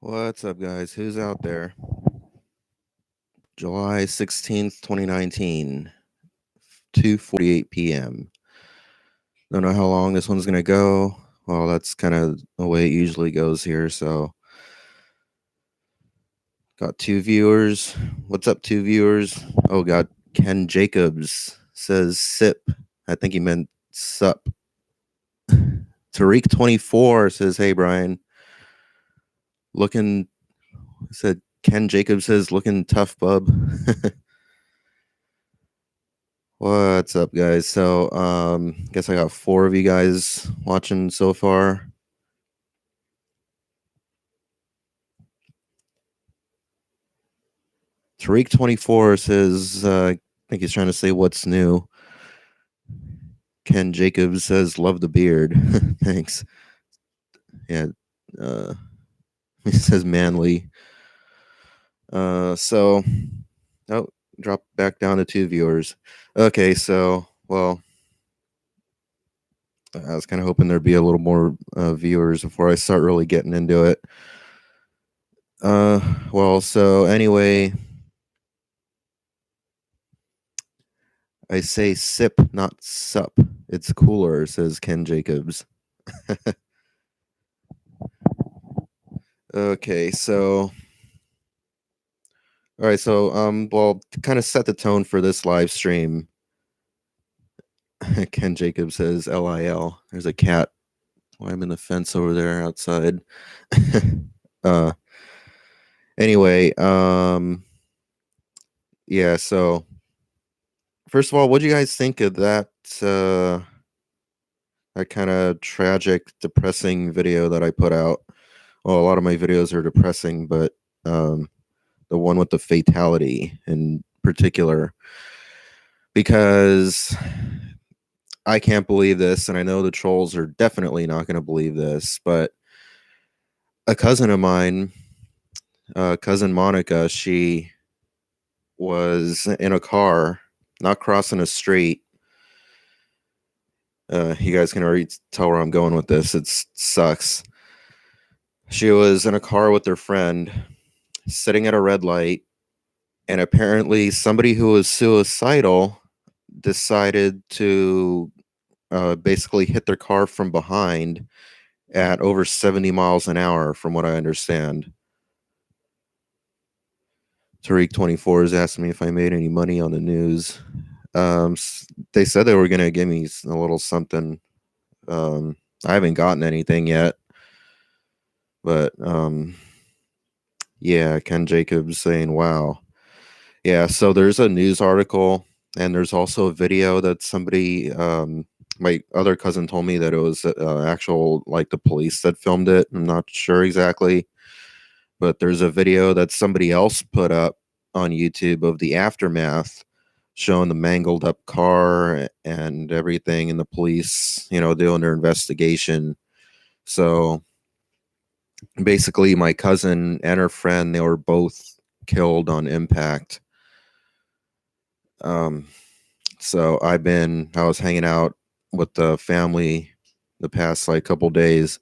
What's up, guys? Who's out there? July 16th, 2019, 2:48 p.m. Don't know how long this one's going to go. Well, that's kind of the way it usually goes here. So, got two viewers. What's up, two viewers? Oh, got Ken Jacobs says sip. I think he meant sup. Tariq24 says, hey, Brian. Looking, said Ken Jacobs says, looking tough, bub. What's up, guys? So, guess I got four of you guys watching so far. Tariq24 says, I think he's trying to say what's new. Ken Jacobs says, love the beard. Thanks. Yeah. He says manly. So, oh, drop back down to two viewers. Okay, so, well, I was kind of hoping there'd be a little more viewers before I start really getting into it. Well, so anyway, I say sip, not sup. It's cooler, says Ken Jacobs. Okay, so all right, so well, to kind of set the tone for this live stream, Ken Jacobs says LIL. There's a cat climbing the fence over there outside. uh anyway, yeah, so first of all, what do you guys think of that that kind of tragic, depressing video that I put out? Well, a lot of my videos are depressing, but the one with the fatality in particular, because I can't believe this, and I know the trolls are definitely not going to believe this, but a cousin of mine, cousin Monica, she was in a car, not crossing a street. You guys can already tell where I'm going with this. It sucks. She was in a car with her friend, sitting at a red light, and apparently somebody who was suicidal decided to basically hit their car from behind at over 70 miles an hour, from what I understand. Tariq24 is asking me if I made any money on the news. They said they were going to give me a little something. I haven't gotten anything yet, but yeah, Ken Jacobs saying, wow. Yeah, so there's a news article, and there's also a video that somebody, my other cousin told me that it was actual, like the police that filmed it. I'm not sure exactly, but there's a video that somebody else put up on YouTube of the aftermath, showing the mangled up car and everything, and the police, doing their investigation. So basically, my cousin and her friend, they were both killed on impact. So I was hanging out with the family the past like couple days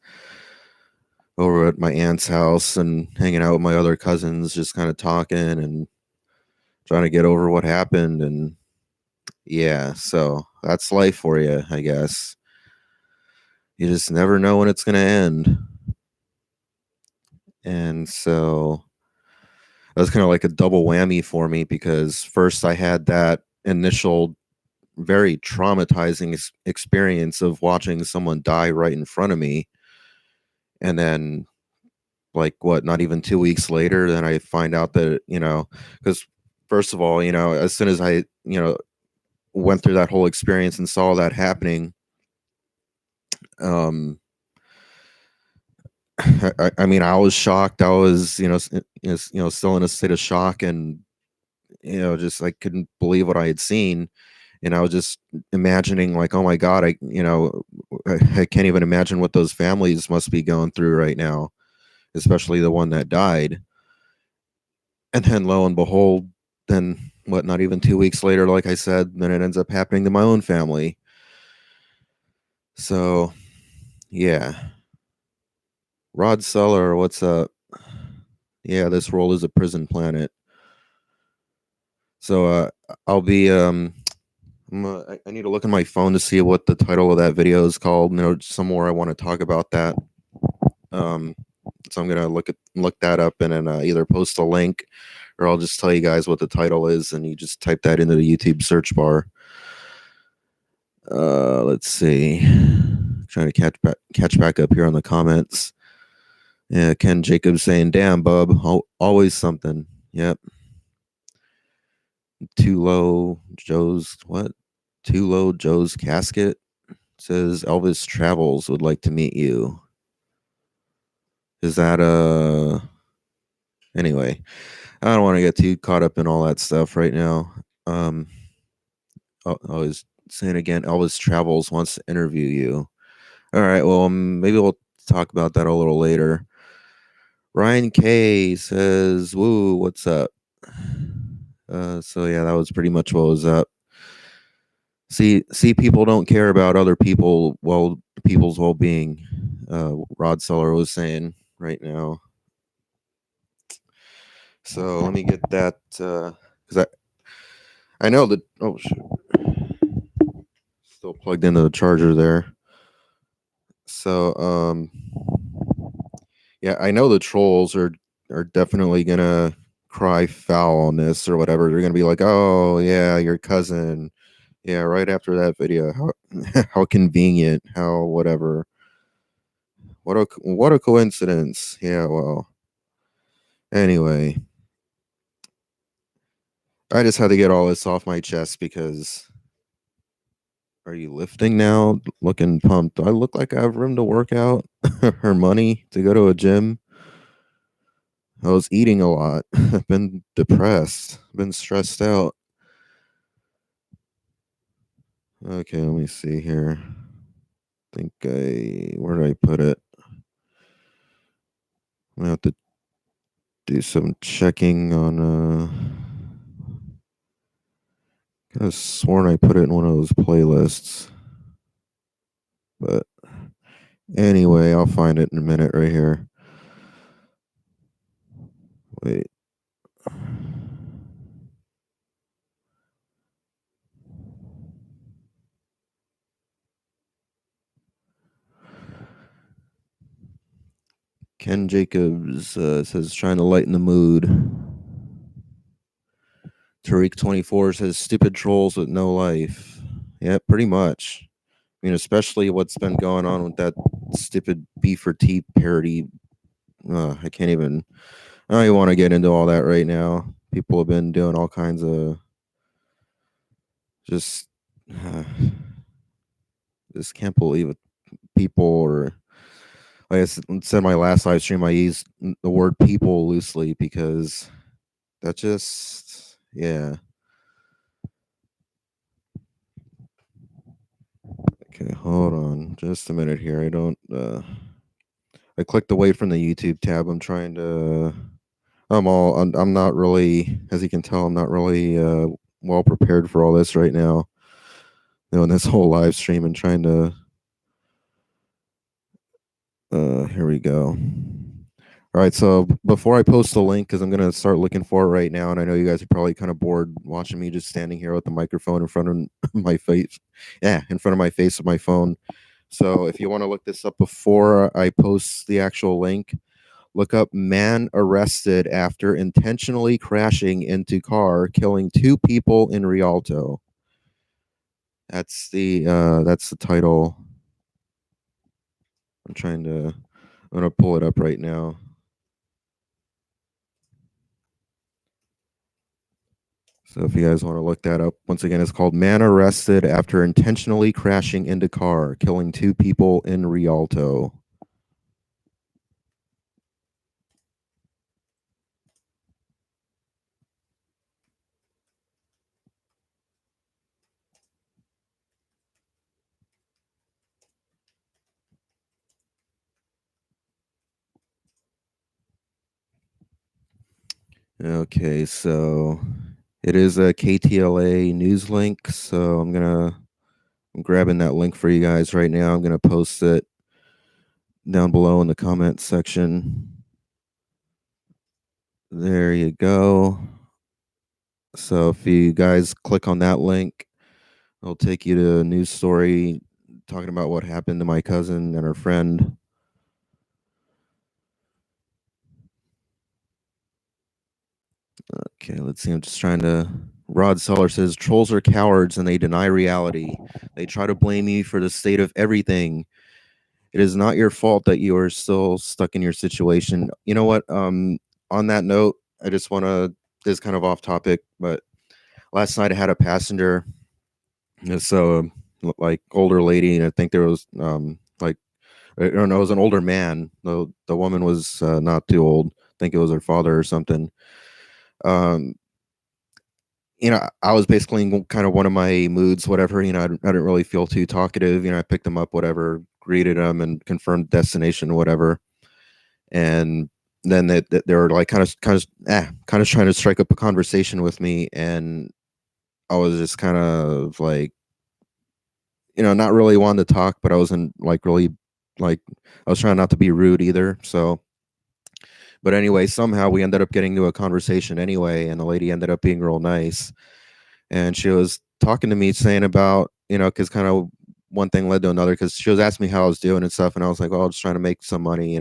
over at my aunt's house and hanging out with my other cousins, just kind of talking and trying to get over what happened. And yeah, so that's life for you, I guess. You just never know when it's going to end. And so that was kind of like a double whammy for me, because first I had that initial very traumatizing experience of watching someone die right in front of me. And then, like, what, not even 2 weeks later, then I find out that, because first of all, as soon as I, went through that whole experience and saw that happening, I mean, I was shocked. I was, still in a state of shock, and just I couldn't believe what I had seen, and I was just imagining, like, oh my god, I can't even imagine what those families must be going through right now, especially the one that died. And then, lo and behold, then what? Not even 2 weeks later, like I said, then it ends up happening to my own family. So, yeah. Rod Seller, what's up? Yeah, this world is a prison planet. So I'll be I need to look at my phone to see what the title of that video is called. Somewhere I want to talk about that. Um, so I'm gonna look that up and then either post a link or I'll just tell you guys what the title is and you just type that into the YouTube search bar. Let's see. Trying to catch back up here on the comments. Yeah, Ken Jacobs saying, "Damn, bub, always something." Yep. Too low, Joe's what? Too low, Joe's casket says Elvis Travels would like to meet you. Is that Anyway, I don't want to get too caught up in all that stuff right now. Um, I was saying again, Elvis Travels wants to interview you. All right, well, maybe we'll talk about that a little later. Ryan K says, "Woo, what's up?" So yeah, that was pretty much what was up. See, people don't care about other people's well being. Rod Seller was saying right now. So let me get that because I know that. Oh shoot, still plugged into the charger there. So yeah, I know the trolls are definitely gonna cry foul on this or whatever. They're gonna be like, "Oh yeah, your cousin." Yeah, right after that video, how how convenient, how whatever. What a coincidence. Yeah, well. Anyway, I just had to get all this off my chest because are you lifting now? Looking pumped. Do I look like I have room to work out or money to go to a gym? I was eating a lot. I've been depressed. Been stressed out. Okay, let me see here. Think where did I put it? I have to do some checking on could have sworn I put it in one of those playlists. But anyway, I'll find it in a minute right here. Wait. Ken Jacobs says trying to lighten the mood. Tariq24 says stupid trolls with no life. Yeah, pretty much. I mean, especially what's been going on with that stupid B for T parody. I can't even. I don't even want to get into all that right now. People have been doing all kinds of just. Just can't believe it. People or like I said in my last live stream, I used the word people loosely because that just yeah. Okay, hold on just a minute here. I clicked away from the YouTube tab. I'm not really, as you can tell, I'm not really well prepared for all this right now. Doing this whole live stream and trying to here we go. All right, so before I post the link, because I'm gonna start looking for it right now, and I know you guys are probably kind of bored watching me just standing here with the microphone in front of my face, yeah, in front of my face with my phone. So if you want to look this up before I post the actual link, look up "man arrested after intentionally crashing into car, killing two people in Rialto." That's the title. I'm gonna pull it up right now. So if you guys want to look that up, once again, it's called "Man Arrested After Intentionally Crashing into Car, Killing Two People in Rialto." Okay, so it is a KTLA news link. So I'm grabbing that link for you guys right now. I'm gonna post it down below in the comments section. There you go. So if you guys click on that link, it'll take you to a news story talking about what happened to my cousin and her friend. Okay, let's see. I'm just trying to. Rod Seller says trolls are cowards and they deny reality. They try to blame you for the state of everything. It is not your fault that you are still stuck in your situation. You know what? On that note, I just want to. This is kind of off topic, but last night I had a passenger. So, like older lady, and I think there was like I don't know, it was an older man. The woman was not too old. I think it was her father or something. Um, I was basically in kind of one of my moods, whatever. I didn't really feel too talkative. I picked him up, whatever, greeted him, and confirmed destination, whatever. And then they were like kind of trying to strike up a conversation with me, and I was just kind of like, not really wanting to talk, but I wasn't like really like I was trying not to be rude either. So, but anyway, somehow we ended up getting to a conversation anyway, and the lady ended up being real nice, and she was talking to me saying about because kind of one thing led to another because she was asking me how I was doing and stuff, and I was like, well, I'm just trying to make some money,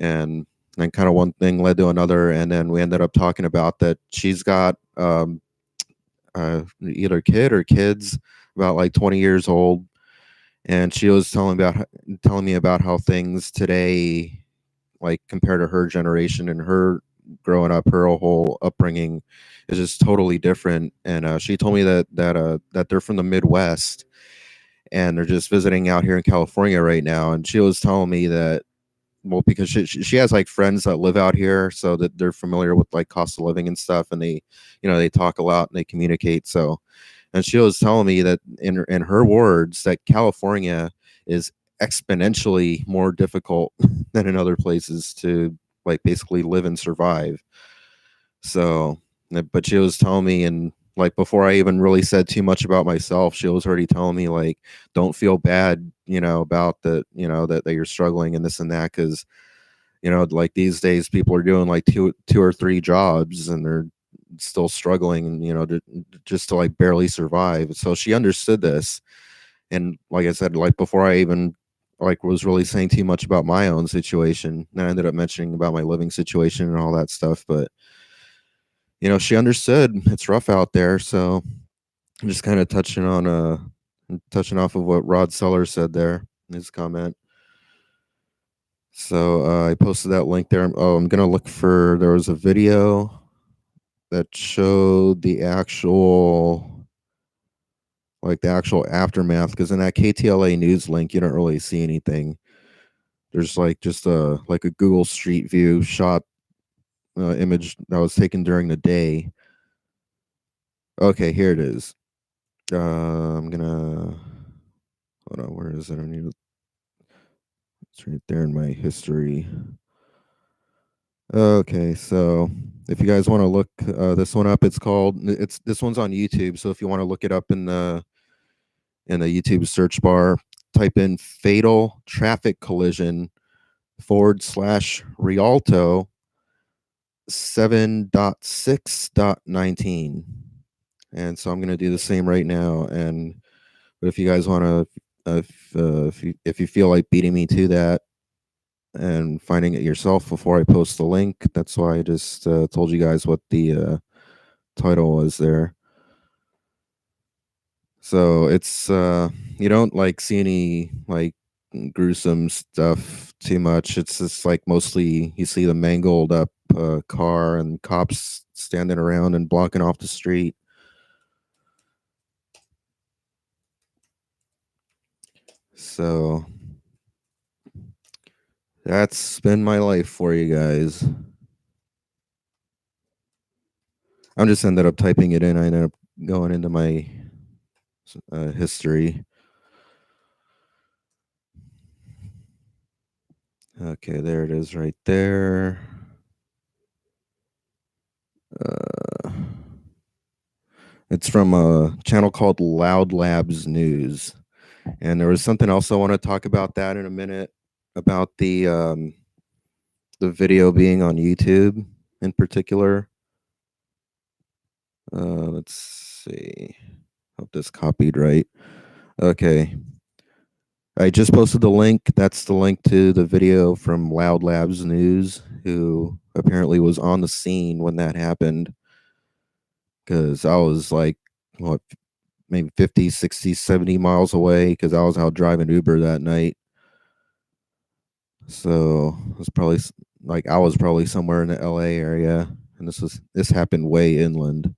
and then kind of one thing led to another, and then we ended up talking about that she's got either kid or kids about like 20 years old, and she was telling me about how things today, like compared to her generation and her growing up, her whole upbringing is just totally different. And she told me that they're from the Midwest and they're just visiting out here in California right now. And she was telling me that, well, because she has like friends that live out here, so that they're familiar with like cost of living and stuff, and they talk a lot and they communicate. So, and she was telling me that in her words that California is exponentially more difficult than in other places to like basically live and survive. So, but she was telling me, and like before I even really said too much about myself, she was already telling me like, don't feel bad, about that you're struggling and this and that, because like these days people are doing like two or three jobs and they're still struggling, just to like barely survive. So she understood this, and like I said, like before I even like was really saying too much about my own situation, and I ended up mentioning about my living situation and all that stuff. But she understood it's rough out there. So I'm just kind of touching off of what Rod Seller said there in his comment. So I posted that link there. Oh, I'm gonna look for. There was a video that showed the actual aftermath, because in that KTLA news link you don't really see anything. There's like just a Google Street View shot image that was taken during the day. Okay, here it is. I'm gonna hold on. Where is it? It's right there in my history. Okay, so if you guys want to look this one up, it's this one's on YouTube. So if you want to look it up in the YouTube search bar, type in "fatal traffic collision / Rialto 7.6.19." And so I'm going to do the same right now. And but if you guys want to, if you feel like beating me to that and finding it yourself before I post the link, that's why I just told you guys what the title was there. So it's you don't like see any like gruesome stuff too much. It's just like mostly you see the mangled up car and cops standing around and blocking off the street. So that's been my life for you guys. I'm just ended up typing it in. I ended up going into my history. Okay, there it is right there. Uh, it's from a channel called Loud Labs News. And there was something else I want to talk about that in a minute, about the video being on YouTube in particular. Let's see. Hope this copied right. Okay. I just posted the link. That's the link to the video from Loud Labs News, who apparently was on the scene when that happened. Because I was like, what, maybe 50, 60, 70 miles away because I was out driving Uber that night. So it was probably like I was probably somewhere in the LA area. And this happened way inland.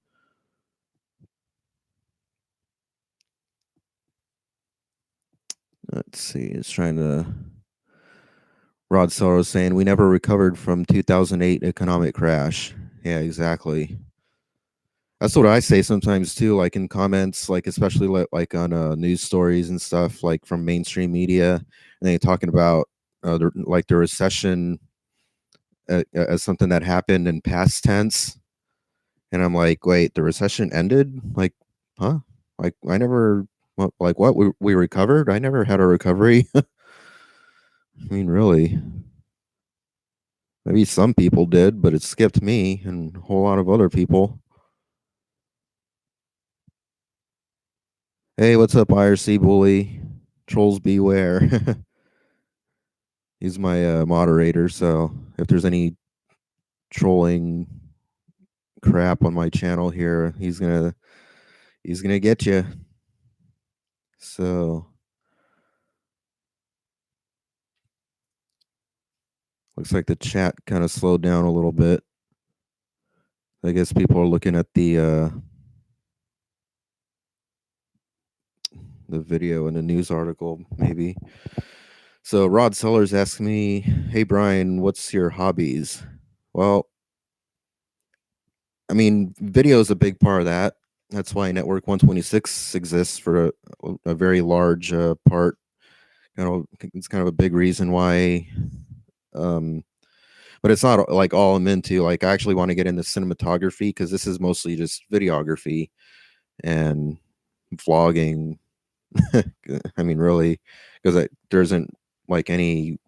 Let's see. It's trying to. Rod Soros saying we never recovered from 2008 economic crash. Yeah, exactly. That's what I say sometimes too, like in comments, like especially like on news stories and stuff, like from mainstream media, and they talking about like the recession as something that happened in past tense, and I'm like, wait, the recession ended? Like, huh? Like I never, like what? We recovered? I never had a recovery. I mean, really? Maybe some people did, but it skipped me and a whole lot of other people. Hey, what's up, IRC bully? Trolls beware. He's my moderator, so if there's any trolling crap on my channel here, he's gonna get you. So looks like the chat kind of slowed down a little bit. I guess people are looking at the video and the news article, maybe. So Rod Sellers asked me, "Hey Brian, what's your hobbies?" Well, I mean, video is a big part of that. That's why Network 126 exists for a very large part. You know, it's kind of a big reason why. Um, but it's not like all I'm into. Like, I actually want to get into cinematography because this is mostly just videography and vlogging. I mean, really, because there isn't like anything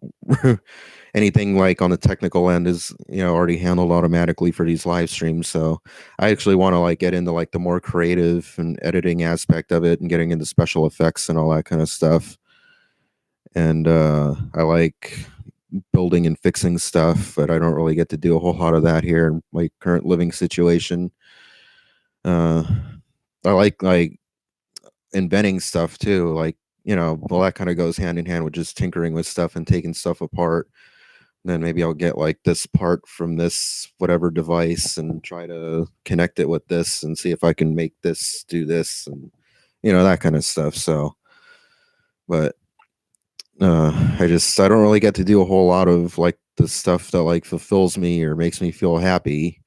like on the technical end is already handled automatically for these live streams. So I actually want to like get into like the more creative and editing aspect of it and getting into special effects and all that kind of stuff. And I like building and fixing stuff, but I don't really get to do a whole lot of that here in my current living situation. uh I like inventing stuff too, like, well, that kind of goes hand in hand with just tinkering with stuff and taking stuff apart. Then maybe I'll get like this part from this whatever device and try to connect it with this and see if I can make this do this, and that kind of stuff. So, but I don't really get to do a whole lot of like the stuff that like fulfills me or makes me feel happy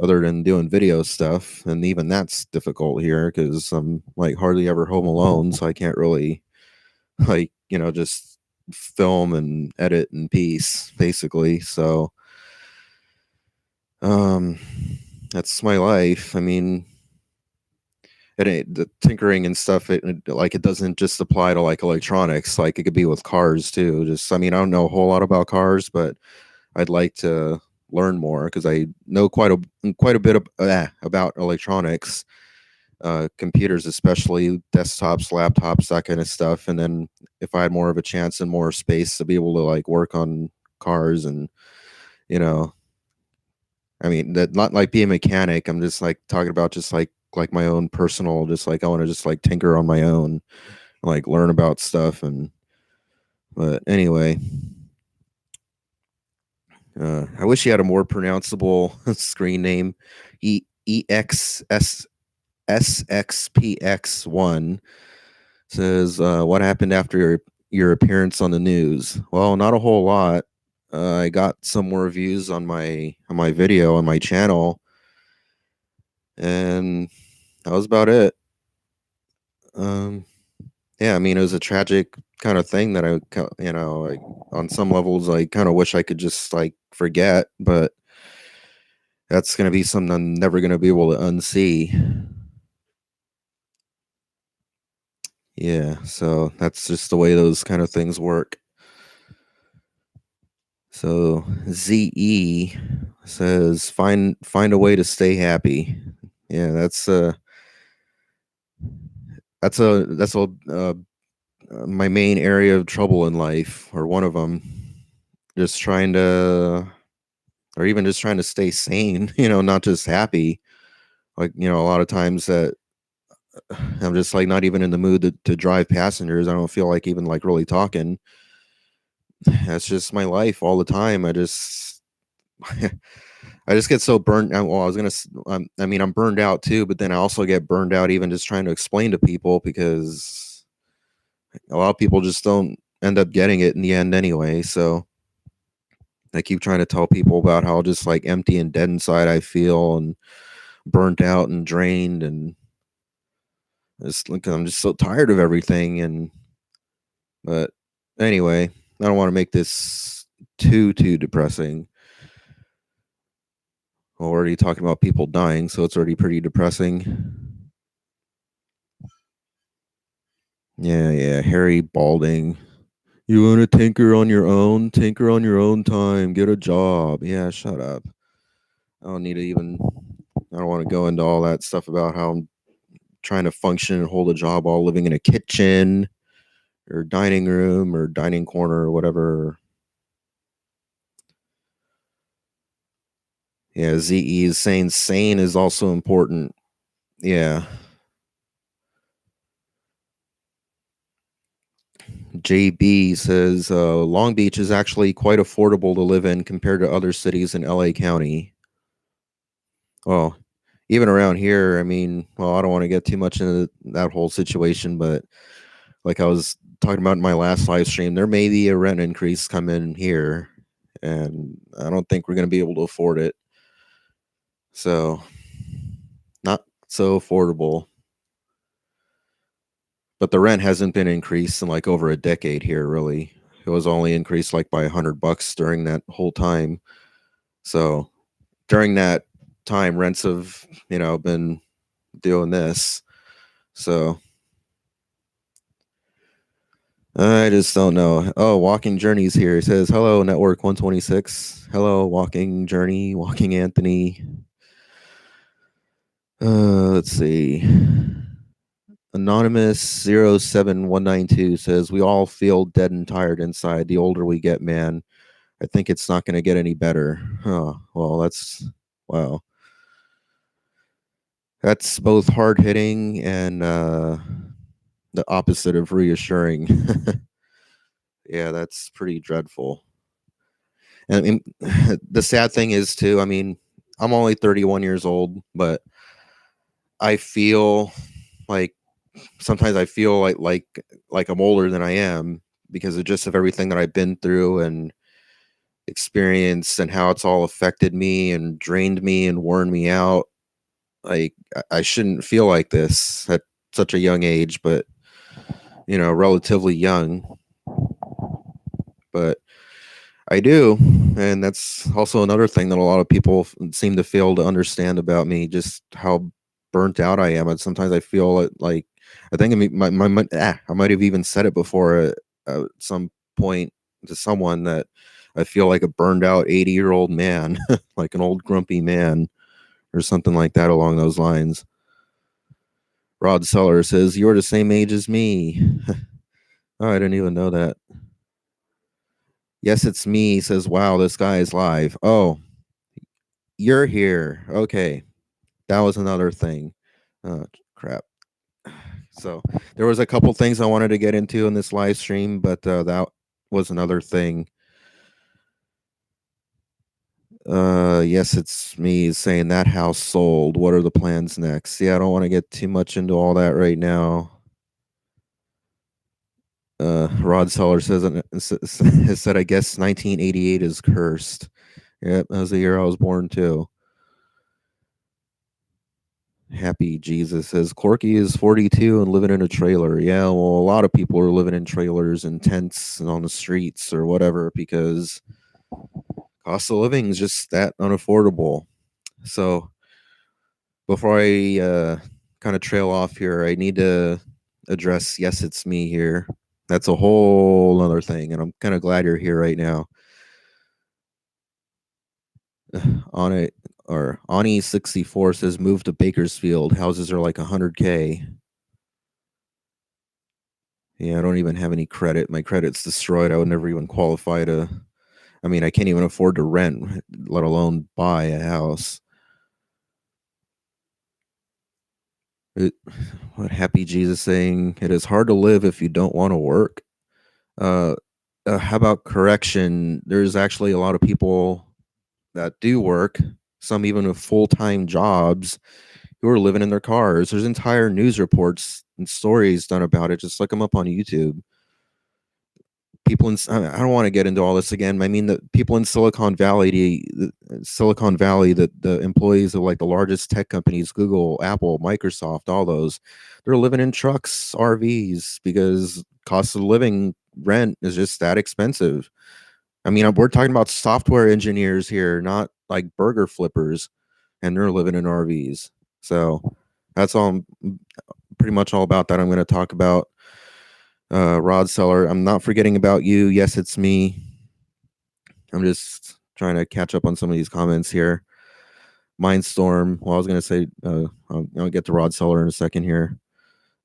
other than doing video stuff, and even that's difficult here because I'm like hardly ever home alone, so I can't really like just film and edit in peace basically. So um that's my life. I mean, the tinkering and stuff, like it doesn't just apply to like electronics, like it could be with cars too. Just, I mean, I don't know a whole lot about cars, but I'd like to learn more because I know quite a bit about electronics, computers, especially desktops, laptops, that kind of stuff. And then if I had more of a chance and more space to be able to like work on cars and you know I mean, that not like be a mechanic. I'm just like talking about just like my own personal, just like I want to just like tinker on my own, like learn about stuff. And but anyway, I wish he had a more pronounceable screen name. EXSSXPX1 says, "What happened after your appearance on the news?" Well, not a whole lot. I got some more views on my video on my channel, and that was about it. Um, yeah, I mean, it was a tragic kind of thing that like, on some levels, I kind of wish I could just like forget, but that's going to be something I'm never going to be able to unsee. Yeah, so that's just the way those kind of things work. So ZE, Says find a way to stay happy. Yeah, that's my main area of trouble in life, or one of them. Just trying to, or even just trying to stay sane. Not just happy. Like, a lot of times that I'm just like not even in the mood to drive passengers. I don't feel like even like really talking. That's just my life all the time. I just get so burnt out. Well, I mean, I'm burned out too, but then I also get burned out even just trying to explain to people, because a lot of people just don't end up getting it in the end anyway. So I keep trying to tell people about how just like empty and dead inside I feel, and burnt out and drained, and it's like I'm just so tired of everything. But anyway, I don't want to make this too depressing. We're already talking about people dying, so it's already pretty depressing. Yeah, Harry Balding. You want to tinker on your own? Tinker on your own time. Get a job. Yeah, shut up. I don't need to even. I don't want to go into all that stuff about how I'm trying to function and hold a job while living in a kitchen or dining room or dining corner or whatever. Yeah, ZE is saying sane is also important. Yeah. JB says Long Beach is actually quite affordable to live in compared to other cities in LA County. Well, even around here, I mean, well, I don't want to get too much into that whole situation, but like I was talking about in my last live stream, there may be a rent increase coming here, and I don't think we're going to be able to afford it. So, not so affordable. But the rent hasn't been increased in like over a decade here, really. It was only increased like by $100 during that whole time. So during that time, rents have, been doing this. So I just don't know. Oh, Walking Journey's here. It says, hello, Network 126. Hello, Walking Journey, Walking Anthony. Let's see. Anonymous 07192 says, we all feel dead and tired inside the older we get, man. I think it's not going to get any better. Oh, well, wow. That's both hard hitting and the opposite of reassuring. Yeah, that's pretty dreadful. And I mean, the sad thing is, too, I mean, I'm only 31 years old, but I feel like sometimes I feel like I'm older than I am, because of just of everything that I've been through and experienced, and how it's all affected me and drained me and worn me out. Like, I shouldn't feel like this at such a young age, but relatively young, but I do. And that's also another thing that a lot of people seem to fail to understand about me, just how burnt out I am. And sometimes I feel like I think I might have even said it before at some point to someone, that I feel like a burned out 80-year-old man, like an old grumpy man or something like that along those lines. Rod Seller says, you're the same age as me. Oh, I didn't even know that. Yes, it's me. He says, wow, this guy is live. Oh, you're here. Okay. That was another thing. Oh, crap. So there was a couple things I wanted to get into in this live stream, but that was another thing. Yes, it's me saying that house sold. What are the plans next? Yeah, I don't want to get too much into all that right now. Rod Seller has said, I guess 1988 is cursed. Yep, that was the year I was born too. Happy Jesus says, Corky is 42 and living in a trailer. Yeah, well, a lot of people are living in trailers and tents and on the streets or whatever, because cost of living is just that unaffordable. So before I kind of trail off here, I need to address Yes, It's Me here. That's a whole other thing, and I'm kind of glad you're here right now. On it or Ani64 says move to Bakersfield. Houses are like 100K. Yeah, I don't even have any credit. My credit's destroyed. I would never even qualify to. I mean, I can't even afford to rent, let alone buy a house. It, what Happy Jesus saying? It is hard to live if you don't want to work. Uh, how about correction? There's actually a lot of people that do work, some even with full time jobs, who are living in their cars. There's entire news reports and stories done about it. Just look them up on YouTube. People in I don't want to get into all this again. I mean, the people in Silicon Valley, Silicon Valley, the employees of like the largest tech companies, Google, Apple, Microsoft, all those, they're living in trucks, RVs because cost of living, rent is just that expensive. I mean, we're talking about software engineers here, not like burger flippers, and they're living in RVs. So that's all. Pretty much all about that. I'm going to talk about Rod Seller. I'm not forgetting about you. Yes, it's me. I'm just trying to catch up on some of these comments here. Mindstorm. Well, I was going to say, I'll get to Rod Seller in a second here.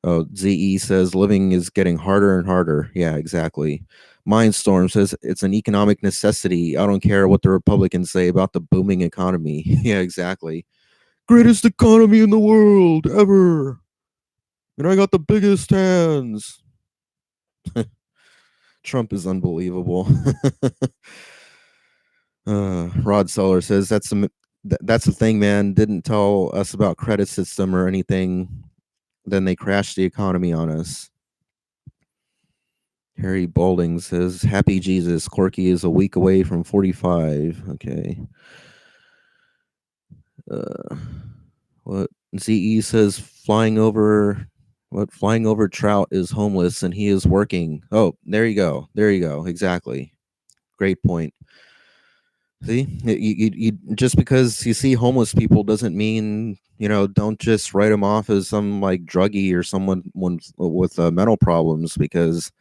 Oh, ZE says living is getting harder and harder. Yeah, exactly. Mindstorm says it's an economic necessity. I don't care what the Republicans say about the booming economy. Yeah, exactly. Greatest economy in the world ever. And I got the biggest hands. Trump is unbelievable. Rod Seller says that's the thing, man. Didn't tell us about credit system or anything. Then they crashed the economy on us. Harry Balding says, "Happy Jesus, Corky is a week away from 45." Okay. Uh, what ZE says, flying over Trout is homeless and he is working. Oh, there you go. There you go. Exactly. Great point. See, you just because you see homeless people doesn't mean don't just write them off as some like druggie or someone with mental problems, because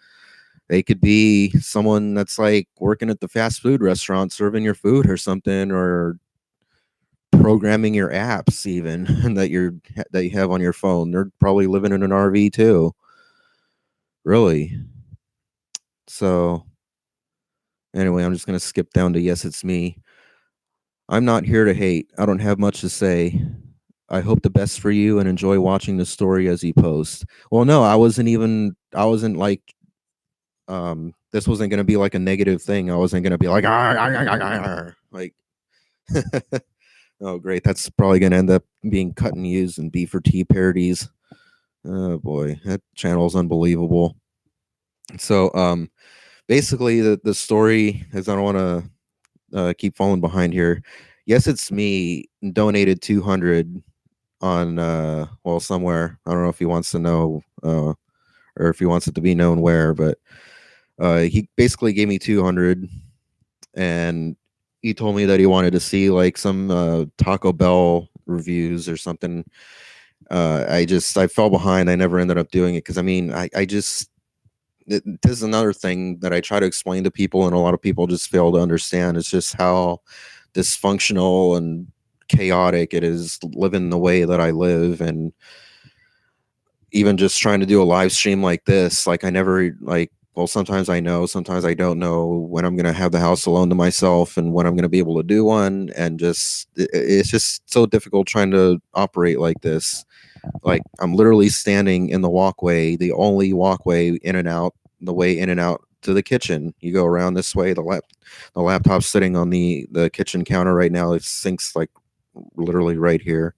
they could be someone that's like working at the fast food restaurant serving your food or something, or programming your apps even that you have on your phone. They're probably living in an RV too. Really. So anyway, I'm just going to skip down to yes, it's me. I'm not here to hate. I don't have much to say. I hope the best for you and enjoy watching the story as you post. Well, no, I wasn't like, this wasn't going to be like a negative thing. I wasn't going to be like, "Arr, arr, arr, arr, arr," like, oh, great. That's probably going to end up being cut and used in B for T parodies. Oh boy, that channel is unbelievable. So, basically, the story is, I don't want to keep falling behind here. Yes, it's me. Donated 200 on well, somewhere. I don't know if he wants to know or if he wants it to be known where, but he basically gave me 200, and he told me that he wanted to see like some Taco Bell reviews or something. I fell behind. I never ended up doing it because I mean I just this is another thing that I try to explain to people, and a lot of people just fail to understand. It's just how dysfunctional and chaotic it is living the way that I live. And even just trying to do a live stream like this, like I never like, well, sometimes I know, sometimes I don't know when I'm going to have the house alone to myself and when I'm going to be able to do one. And just it's just so difficult trying to operate like this. Like I'm literally standing in the walkway, the only walkway in and out, the way in and out to the kitchen. You go around this way. The laptop's sitting on the kitchen counter right now. It sinks like literally right here.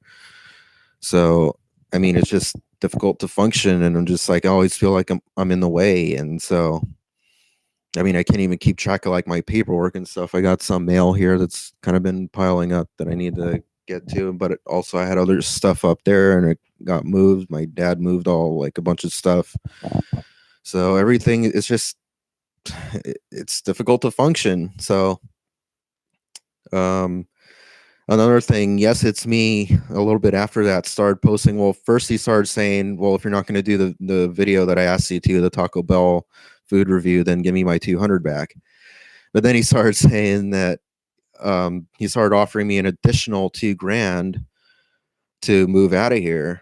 So I mean, it's just difficult to function, and I'm just like I always feel like I'm in the way. And so I mean, I can't even keep track of like my paperwork and stuff. I got some mail here that's kind of been piling up that I need to get to, but also I had other stuff up there and it got moved. My dad moved all like a bunch of stuff. So everything is just it's difficult to function. So um another thing, yes, it's me. A little bit after that, started posting. Well, first he started saying, "Well, if you're not going to do the video that I asked you to, the Taco Bell food review, then give me my 200 back." But then he started saying that he started offering me an additional 2 grand to move out of here,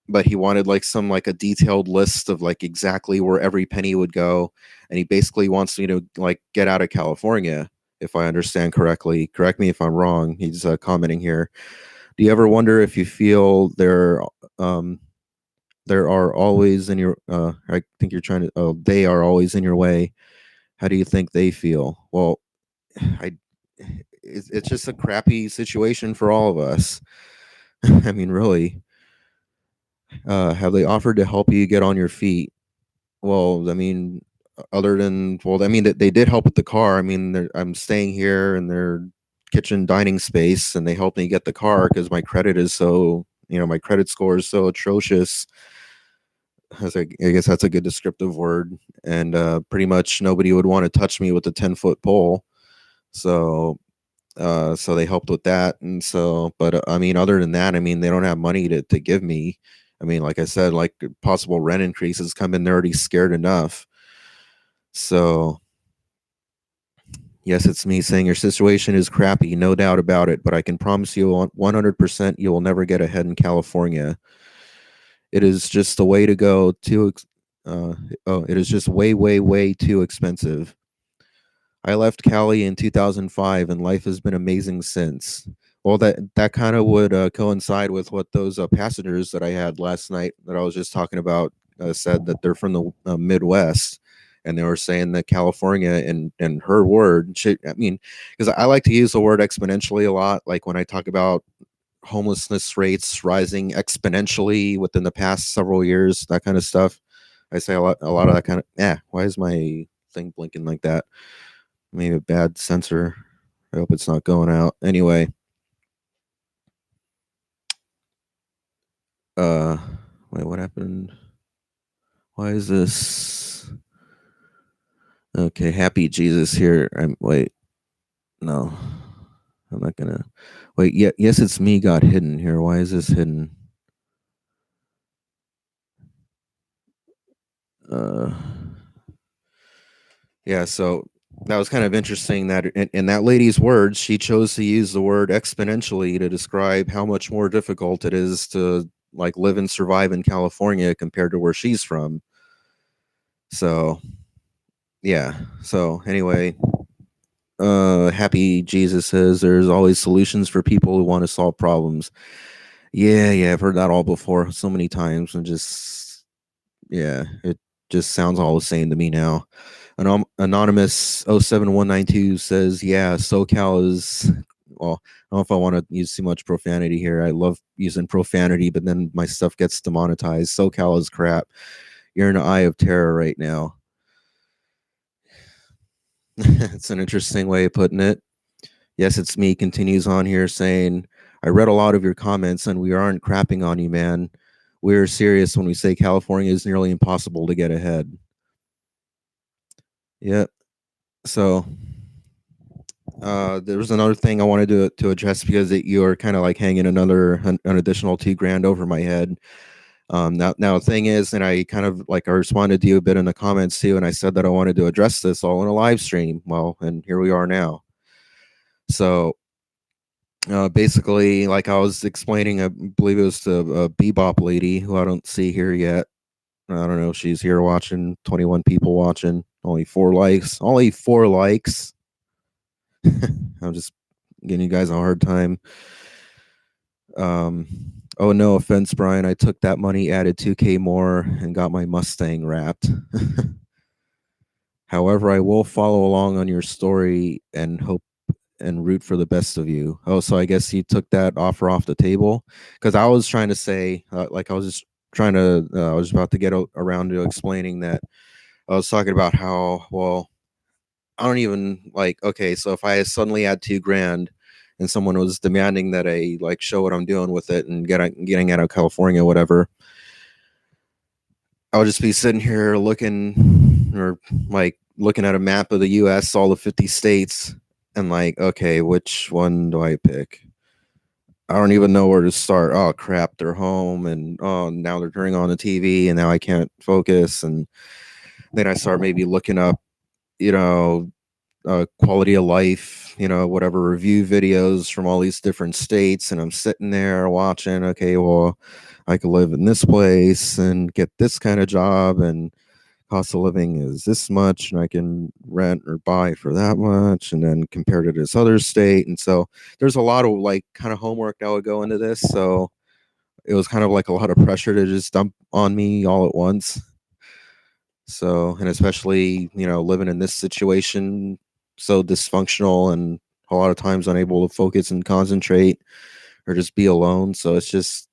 but he wanted like some like a detailed list of like exactly where every penny would go, and he basically wants me to like get out of California, if I understand correctly. Correct me if I'm wrong. He's commenting here. Do you ever wonder if you feel um there are always in your I think you're trying to, oh, they are always in your way. How do you think they feel? Well, I it's just a crappy situation for all of us. I mean, really, have they offered to help you get on your feet? Well, I mean, other than, well, I mean, they did help with the car. I mean, I'm staying here in their kitchen dining space, and they helped me get the car because my credit is so, my credit score is so atrocious. I guess that's a good descriptive word. And pretty much nobody would want to touch me with a 10-foot pole. So so they helped with that. And so, but I mean, other than that, I mean, they don't have money to give me. I mean, like I said, like possible rent increases come in, they're already scared enough. So yes, it's me saying your situation is crappy, no doubt about it, but I can promise you 100% you will never get ahead in California. It is just the way to go. Uh, it is just way, way, way too expensive. I left Cali in 2005, and life has been amazing since. Well, that kind of would coincide with what those passengers that I had last night that I was just talking about said, that they're from the Midwest, and they were saying that California, and her word, I mean, because I like to use the word exponentially a lot, like when I talk about homelessness rates rising exponentially within the past several years, that kind of stuff. I say a lot of that kind of. Yeah, why is my thing blinking like that? Maybe a bad sensor. I hope it's not going out. Anyway, uh, wait, what happened? Why is this? Okay, happy Jesus here. Wait, no, I'm not gonna wait. Yeah, yes, it's me. Got hidden here. Why is this hidden? Uh, yeah. So that was kind of interesting that in that lady's words, she chose to use the word exponentially to describe how much more difficult it is to like live and survive in California compared to where she's from. So yeah. So anyway, happy Jesus says there's always solutions for people who want to solve problems. Yeah, yeah, I've heard that all before so many times, and just yeah, it just sounds all the same to me now. Anonymous 07192 says, yeah, SoCal is, well, I don't know if I want to use too much profanity here. I love using profanity, but then my stuff gets demonetized. SoCal is crap. You're in the eye of terror right now. It's an interesting way of putting it. Yes, it's me. Continues on here saying, I read a lot of your comments, and we aren't crapping on you, man. We're serious when we say California is nearly impossible to get ahead. Yep. So there was another thing I wanted to address, because you are kind of like hanging an additional 2 grand over my head. Now the thing is, and I kind of like I responded to you a bit in the comments too, and I said that I wanted to address this all in a live stream. Well, and here we are now. So basically, like I was explaining, I believe it was the Bebop lady, who I don't see here yet. I don't know if she's here watching. 21 people watching, only 4 likes. Only 4 likes. I'm just giving you guys a hard time. Um, oh, no offense, Brian. I took that money, added 2K more, and got my Mustang wrapped. However, I will follow along on your story and hope and root for the best of you. Oh, so I guess you took that offer off the table? Because I was trying to say, like, I was just trying to, I was about to get around to explaining that I was talking about how, well, I don't even like, okay, so if I suddenly had 2 grand and someone was demanding that I like show what I'm doing with it and getting out of California, whatever, I'll just be sitting here looking, or like looking at a map of the US, all the 50 states, and like, okay, which one do I pick? I don't even know where to start. Oh crap, they're home, and oh, now they're turning on the TV, and now I can't focus. And then I start maybe looking up, you know, quality of life, whatever review videos from all these different states, and I'm sitting there watching. Okay, well, I could live in this place and get this kind of job, and cost of living is this much, and I can rent or buy for that much, and then compare to this other state. And so there's a lot of like kind of homework that would go into this. So it was kind of like a lot of pressure to just dump on me all at once. So, and especially, living in this situation, so dysfunctional and a lot of times unable to focus and concentrate or just be alone. So it's just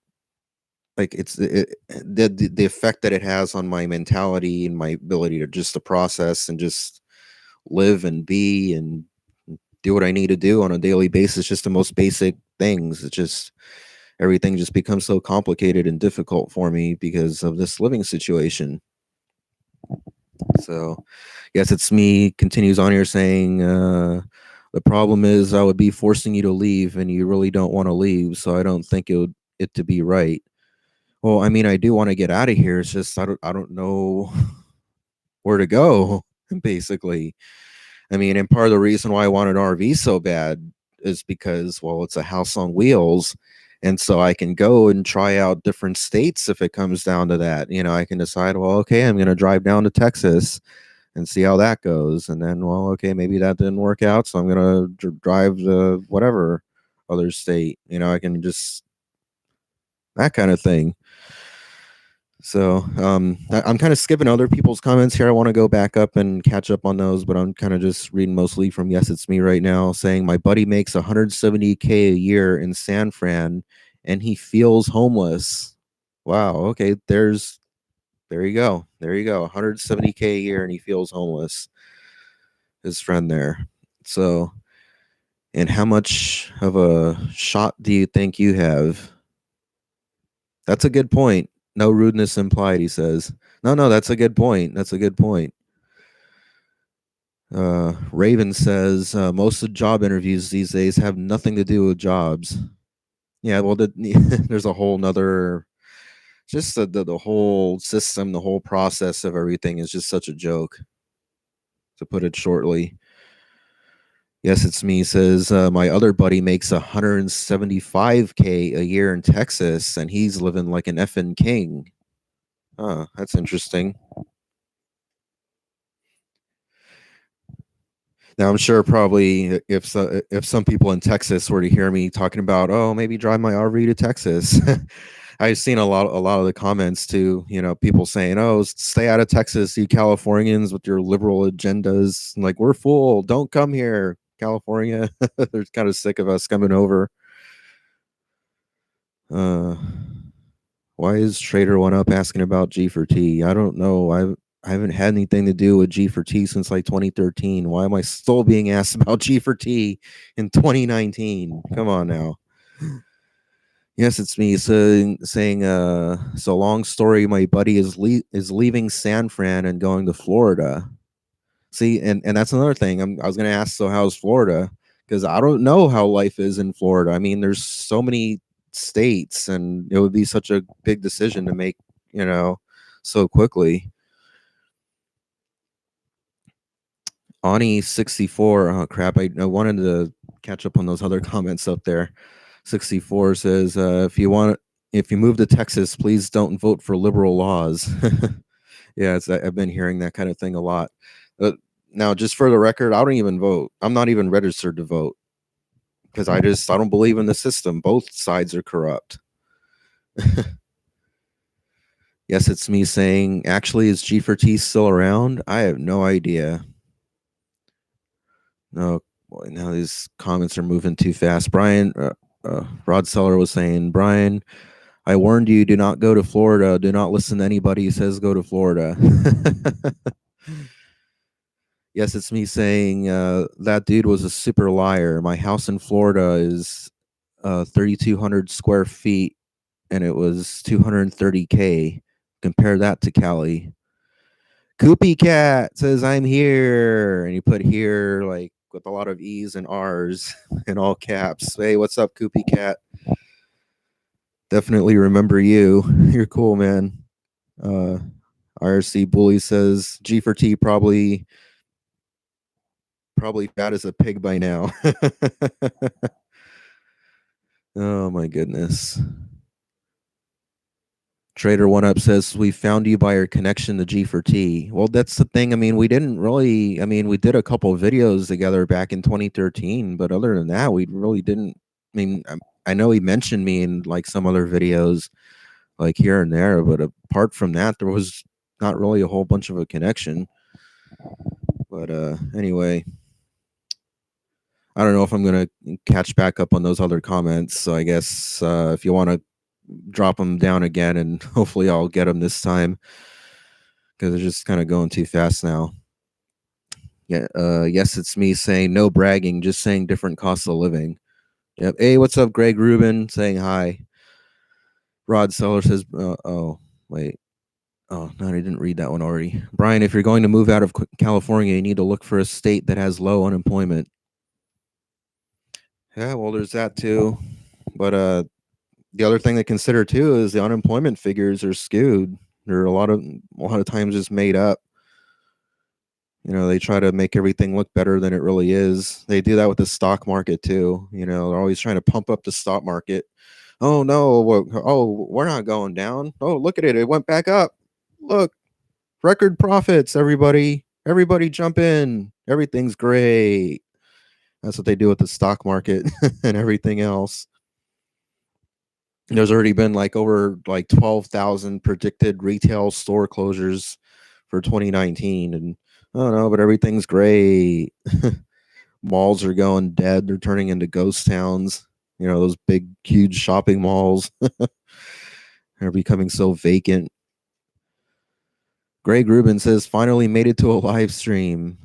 like the effect that it has on my mentality and my ability to process and just live and be and do what I need to do on a daily basis, just the most basic things. It's just everything just becomes so complicated and difficult for me because of this living situation. So, yes, it's me. Continues on here saying, the problem is I would be forcing you to leave, and you really don't want to leave. So I don't think it to be right. Well, I mean, I do want to get out of here. It's just I don't know where to go. Basically, I mean, and part of the reason why I wanted an RV so bad is because, well, it's a house on wheels. And so I can go and try out different states if it comes down to that. I can decide, well, okay, I'm going to drive down to Texas and see how that goes. And then, well, okay, maybe that didn't work out. So I'm going to drive to whatever other state. I can just, that kind of thing. So I'm kind of skipping other people's comments here. I want to go back up and catch up on those, but I'm kind of just reading mostly from Yes It's Me right now, saying my buddy makes 170K a year in San Fran and he feels homeless. Wow. Okay. There you go. There you go. 170K a year and he feels homeless. His friend there. So, and how much of a shot do you think you have? That's a good point. No rudeness implied, he says. No, that's a good point. That's a good point. Raven says most of job interviews these days have nothing to do with jobs. Yeah, well, there's a whole nother, just the whole system, the whole process of everything is just such a joke, to put it shortly. Yes, it's me. Says my other buddy makes 175K a year in Texas, and he's living like an effing king. Oh, that's interesting. Now I'm sure probably if some people in Texas were to hear me talking about, oh, maybe drive my RV to Texas. I've seen a lot of the comments too, people saying, oh, stay out of Texas, you Californians with your liberal agendas. Like, we're full, don't come here, California. They're kind of sick of us coming over. Why is Trader One Up asking about G4T? I don't know. I haven't had anything to do with G4T since like 2013. Why am I still being asked about G4T in 2019? Come on now. Yes, it's me saying, so long story, my buddy is leaving San Fran and going to Florida. See, and that's another thing. I was going to ask, so how's Florida? Because I don't know how life is in Florida. I mean, there's so many states, and it would be such a big decision to make, so quickly. Ani 64. Oh crap! I wanted to catch up on those other comments up there. 64 says, if you move to Texas, please don't vote for liberal laws. Yeah, I've been hearing that kind of thing a lot. Now, just for the record, I don't even vote. I'm not even registered to vote because I don't believe in the system. Both sides are corrupt. Yes, it's me saying, actually, is G4T still around? I have no idea. No, boy, now these comments are moving too fast. Brian, Rod Seller was saying, Brian, I warned you, do not go to Florida. Do not listen to anybody who says go to Florida. Yes, it's me saying that dude was a super liar. My house in Florida is 3,200 square feet, and it was 230K. Compare that to Cali. Koopy Cat says I'm here, and you put here like with a lot of E's and R's in all caps. Hey, what's up, Koopy Cat? Definitely remember you. You're cool, man. IRC Bully says G4T probably probably fat as a pig by now. Oh my goodness. Trader One Up says we found you by our connection to G4T. Well, that's the thing. I mean, we didn't really. I mean, we did a couple of videos together back in 2013, but other than that, we really didn't. I mean, I know he mentioned me in like some other videos, like here and there, but apart from that, there was not really a whole bunch of a connection. But anyway, I don't know if I'm gonna catch back up on those other comments. So I guess if you want to drop them down again, and hopefully I'll get them this time because they're just kind of going too fast now. Yeah. Yes, it's me saying no bragging, just saying different costs of living. Yep. Hey, what's up, Greg Rubin? Saying hi. Rod Seller says, oh, wait. Oh, no, I didn't read that one already. Brian, if you're going to move out of California, you need to look for a state that has low unemployment. Yeah, well, there's that too. But the other thing to consider too is the unemployment figures are skewed. They're a lot of times just made up. You know, they try to make everything look better than it really is. They do that with the stock market too. You know, they're always trying to pump up the stock market. Oh no, we're not going down. Oh, look at it. It went back up. Look, record profits, everybody. Everybody jump in. Everything's great. That's what they do with the stock market and everything else. There's already been like over like 12,000 predicted retail store closures for 2019, and I don't know, but everything's great. Malls are going dead. They're turning into ghost towns. You know, those big, huge shopping malls are becoming so vacant. Greg Rubin says, finally made it to a live stream.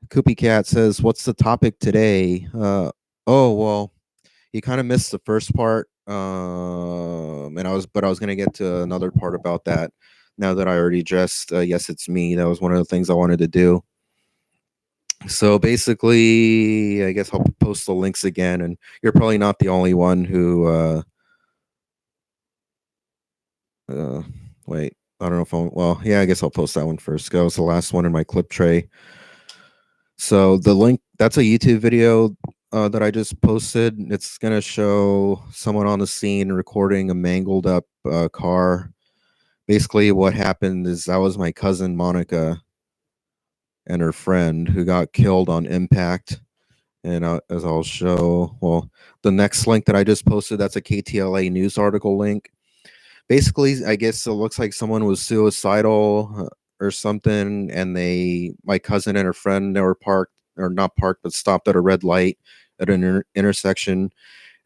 Koopy Cat says, what's the topic today? Oh, well, you kind of missed the first part. And I was going to get to another part about that now that I already addressed. Yes, it's me. That was one of the things I wanted to do. So basically, I guess I'll post the links again, and you're probably not the only one who, wait, I don't know if well, yeah, I guess I'll post that one first. That was the last one in my clip tray. So the link, that's a YouTube video that I just posted. It's going to show someone on the scene recording a mangled up car. Basically what happened is that was my cousin Monica and her friend who got killed on impact. And as I'll show, well, the next link that I just posted, that's a KTLA news article link. Basically, I guess it looks like someone was suicidal or something, and my cousin and her friend, they were parked, or not parked, but stopped at a red light at an intersection,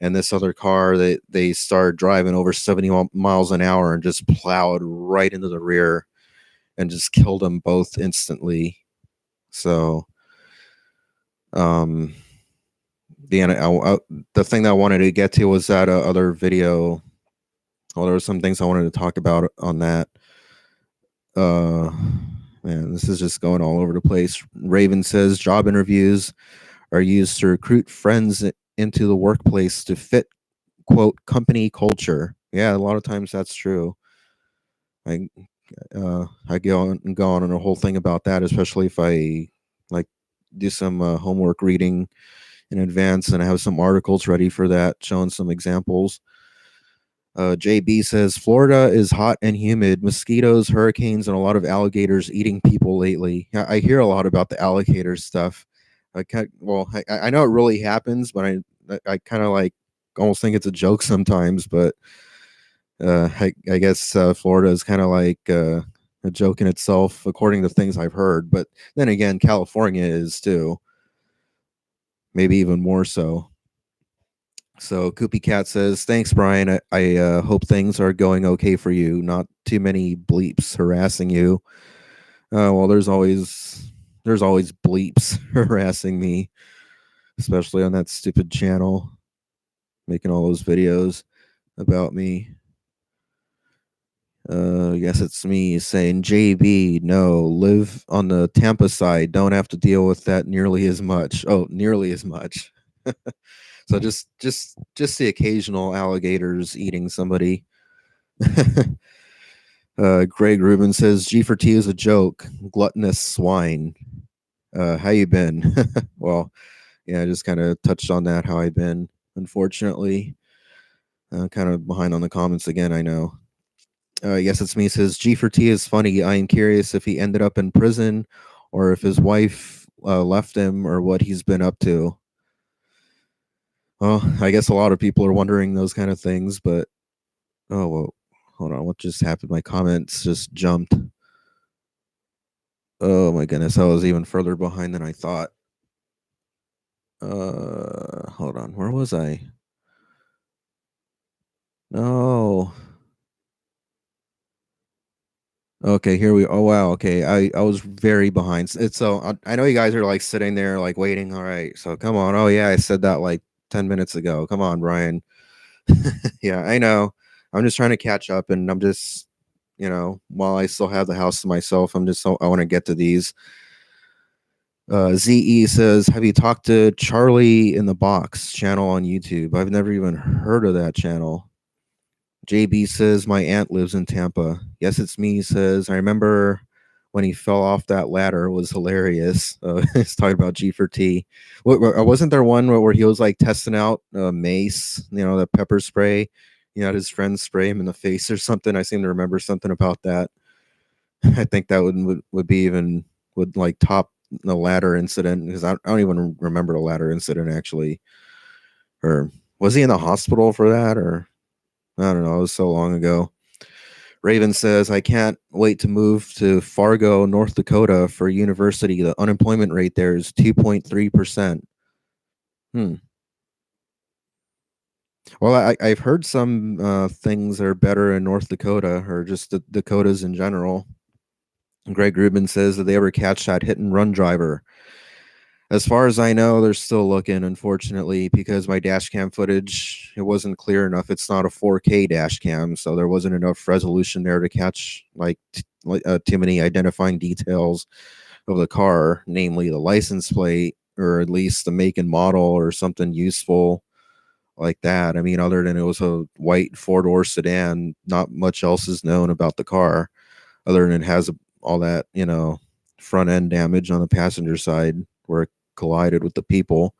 and this other car, they started driving over 70 miles an hour and just plowed right into the rear and just killed them both instantly. So, the thing that I wanted to get to was that other video. Well, there were some things I wanted to talk about on that. Man, this is just going all over the place. Raven says job interviews are used to recruit friends into the workplace to fit, quote, company culture. Yeah, a lot of times that's true. I go on a whole thing about that, especially if I like do some homework reading in advance, and I have some articles ready for that, showing some examples. JB says Florida is hot and humid, mosquitoes, hurricanes, and a lot of alligators eating people lately. I hear a lot about the alligator stuff. I know it really happens, but I kind of like almost think it's a joke sometimes. But I guess Florida is kind of like a joke in itself, according to things I've heard. But then again, California is too, maybe even more so. So Koopy Cat says, thanks, Brian. I hope things are going okay for you. Not too many bleeps harassing you. Well, there's always bleeps harassing me, especially on that stupid channel, making all those videos about me. Yes, it's me saying, JB, no, live on the Tampa side. Don't have to deal with that nearly as much. Oh, nearly as much. So just the occasional alligators eating somebody. Greg Rubin says G4T is a joke. Gluttonous swine. How you been? Well, yeah, I just kind of touched on that. How I been? Unfortunately, kind of behind on the comments again. I know. Yes, it's me. Says G for T is funny. I am curious if he ended up in prison, or if his wife left him, or what he's been up to. Well, I guess a lot of people are wondering those kind of things. But oh well, hold on. What just happened? My comments just jumped. Oh my goodness, I was even further behind than I thought. Hold on. Where was I? No. Okay, here we. Oh wow. Okay, I was very behind. It's so I know you guys are like sitting there like waiting. All right, so come on. Oh yeah, I said that like 10 minutes ago. Come on, Brian. Yeah, I know. I'm just trying to catch up, and I'm just while I still have the house to myself, I'm just so I want to get to these. Ze says, "Have you talked to Charlie in the Box channel on YouTube? I've never even heard of that channel." JB says, "My aunt lives in Tampa." Yes, it's me. He says, "I remember when he fell off that ladder. It was hilarious." He's talking about G for T. Wasn't there one where he was like testing out mace, the pepper spray? Had his friends spray him in the face or something. I seem to remember something about that. I think that would be even would like top the ladder incident because I don't even remember the ladder incident actually. Or was he in the hospital for that? Or I don't know. It was so long ago. Raven says, I can't wait to move to Fargo, North Dakota for university. The unemployment rate there is 2.3%. Hmm. Well, I've heard some things are better in North Dakota or just the Dakotas in general. Greg Rubin says that they ever catch that hit and run driver. As far as I know, they're still looking, unfortunately, because my dash cam footage, it wasn't clear enough. It's not a 4K dash cam, so there wasn't enough resolution there to catch too many identifying details of the car, namely the license plate or at least the make and model or something useful like that. I mean, other than it was a white four-door sedan, not much else is known about the car other than it has all that, front end damage on the passenger side where it collided with the people.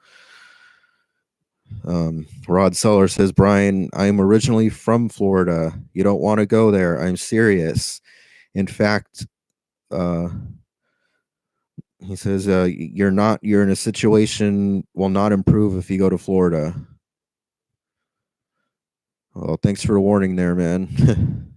Rod Seller says, Brian, I'm originally from Florida. You don't want to go there. I'm serious. In fact, uh, he says, you're in a situation will not improve if you go to Florida. Well, thanks for the warning there, man.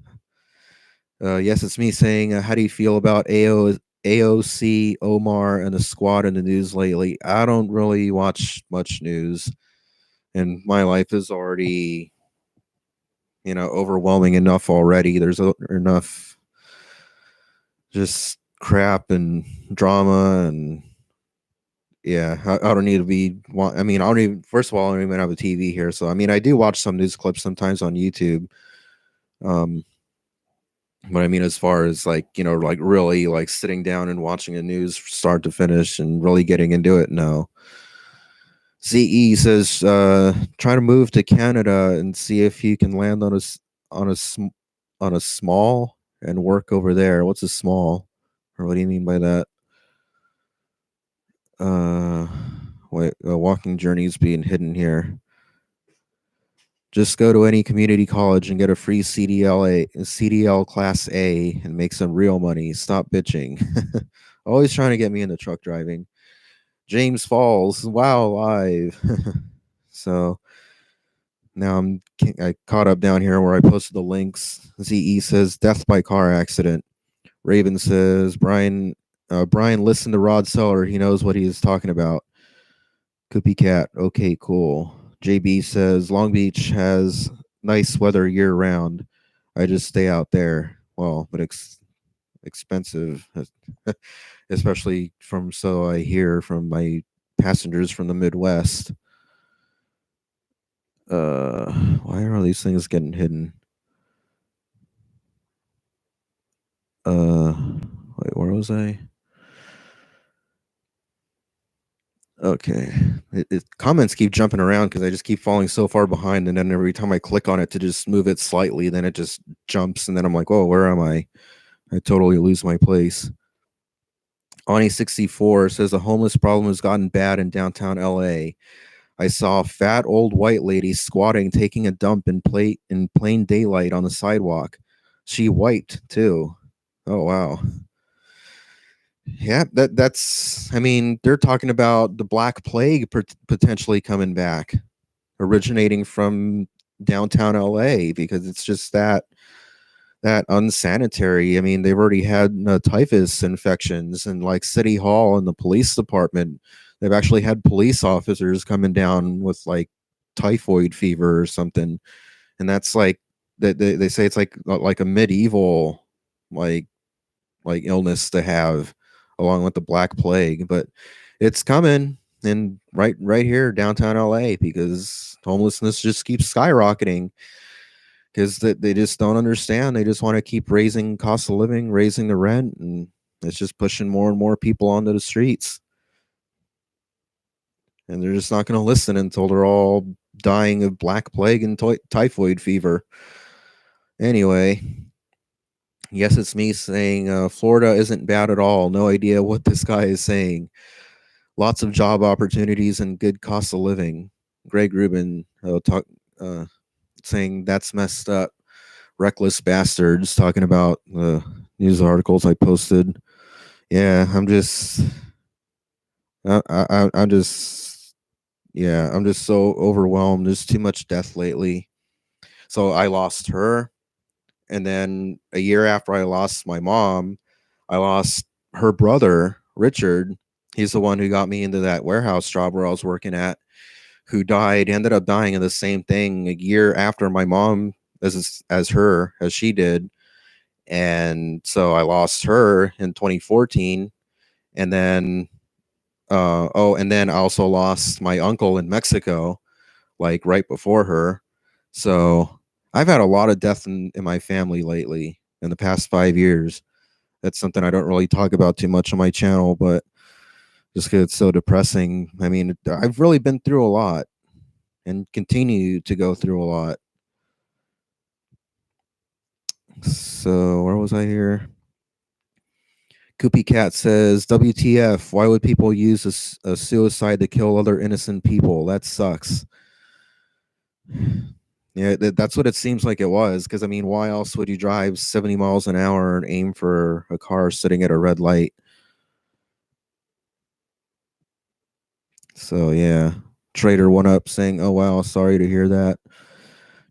Yes, it's me saying, how do you feel about AOC, Omar, and the squad in the news lately? I don't really watch much news, and my life is already, overwhelming enough already. There's enough just crap and drama, and yeah, I don't need to be. I mean, I don't even. First of all, I don't even have a TV here, so I mean, I do watch some news clips sometimes on YouTube. Um, But I mean, as far as like, like really like sitting down and watching the news start to finish and really getting into it, no. ZE says, try to move to Canada and see if you can land on a on a small and work over there. What's a small? Or what do you mean by that? Uh, wait, walking journeys being hidden here. Just go to any community college and get a free CDL Class A and make some real money. Stop bitching. Always trying to get me into truck driving. James Falls, wow, live. So now I caught up down here where I posted the links. ZE says death by car accident. Raven says Brian listened to Rod Seller. He knows what he is talking about. Cookie Cat. Okay, cool. JB says Long Beach has nice weather year round. I just stay out there. Well, but expensive, especially from so I hear from my passengers from the Midwest. Why are all these things getting hidden? Wait, where was I? Okay. Comments keep jumping around because I just keep falling so far behind, and then every time I click on it to just move it slightly, then it just jumps, and then I'm like, "Oh, where am I?" I totally lose my place. Ani64 says the homeless problem has gotten bad in downtown LA. I saw a fat old white lady squatting, taking a dump in plain daylight on the sidewalk. She wiped too. Oh wow. Yeah, that's. I mean, they're talking about the Black Plague potentially coming back, originating from downtown LA because it's just that unsanitary. I mean, they've already had typhus infections and like City Hall and the police department. They've actually had police officers coming down with like typhoid fever or something, and that's like they say it's like a medieval like illness to have along with the Black Plague, but it's coming and right here downtown LA because homelessness just keeps skyrocketing because they just don't understand. They just want to keep raising cost of living, raising the rent, and it's just pushing more and more people onto the streets. And they're just not going to listen until they're all dying of Black Plague and typhoid fever. Anyway, yes, it's me saying Florida isn't bad at all. No idea what this guy is saying. Lots of job opportunities and good cost of living. Greg Rubin uh, saying that's messed up. Reckless bastards talking about the news articles I posted. Yeah, I'm just, yeah, I'm just so overwhelmed. There's too much death lately. So I lost her, and then a year after I lost my mom, I lost her brother Richard. He's the one who got me into that warehouse job where I was working at. Who died? Ended up dying of the same thing a year after my mom, as she did. And so I lost her in 2014, and then and then I also lost my uncle in Mexico, like right before her. So I've had a lot of death in my family lately in the past 5 years. That's something I don't really talk about too much on my channel, but just because it's so depressing. I mean, I've really been through a lot and continue to go through a lot. So where was I here? Koopy Cat says, WTF, why would people use a suicide to kill other innocent people? That sucks. Yeah, that's what it seems like it was. Because, I mean, why else would you drive 70 miles an hour and aim for a car sitting at a red light? So, yeah. Trader One Up saying, oh, wow, sorry to hear that.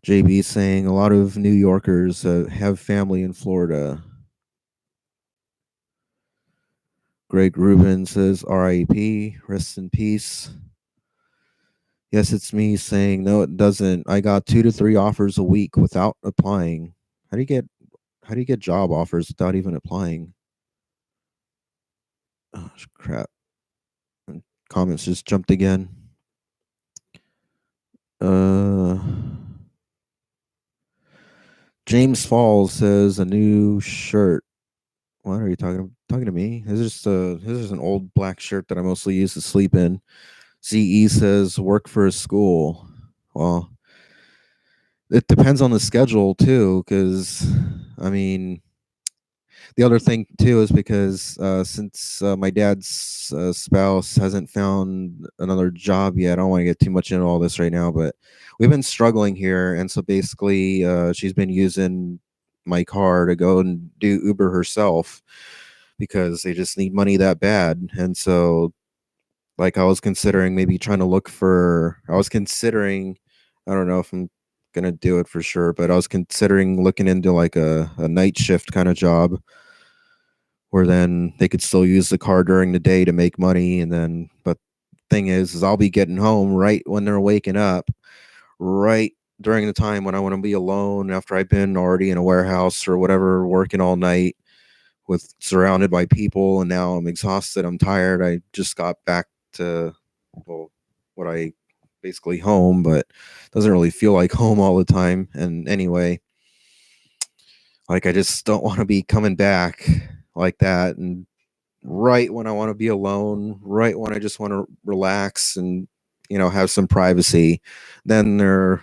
JB saying, a lot of New Yorkers have family in Florida. Greg Rubin says, RIP, rest in peace. Yes, it's me saying, no, it doesn't. I got 2 to 3 offers a week without applying. How do you get job offers without even applying? Oh crap. Comments just jumped again. Uh James Falls says a new shirt. What are you talking to me? This is an old black shirt that I mostly use to sleep in. CE says work for a school. Well, it depends on the schedule too, because I mean, the other thing too is because since my dad's spouse hasn't found another job yet, I don't want to get too much into all this right now, but we've been struggling here, and so basically, she's been using my car to go and do Uber herself because they just need money that bad, and so like I was considering maybe trying to look for. I was considering. I don't know if I'm gonna do it for sure, but I was considering looking into like a night shift kind of job where then they could still use the car during the day to make money. And then, but thing is I'll be getting home right when they're waking up, right during the time when I want to be alone after I've been already in a warehouse or whatever, working all night with surrounded by people. And now I'm exhausted. I'm tired. I just got back to, well, what I basically home, but doesn't really feel like home all the time. And anyway, like I just don't want to be coming back like that and right when I want to be alone, right when I just want to relax and have some privacy. Then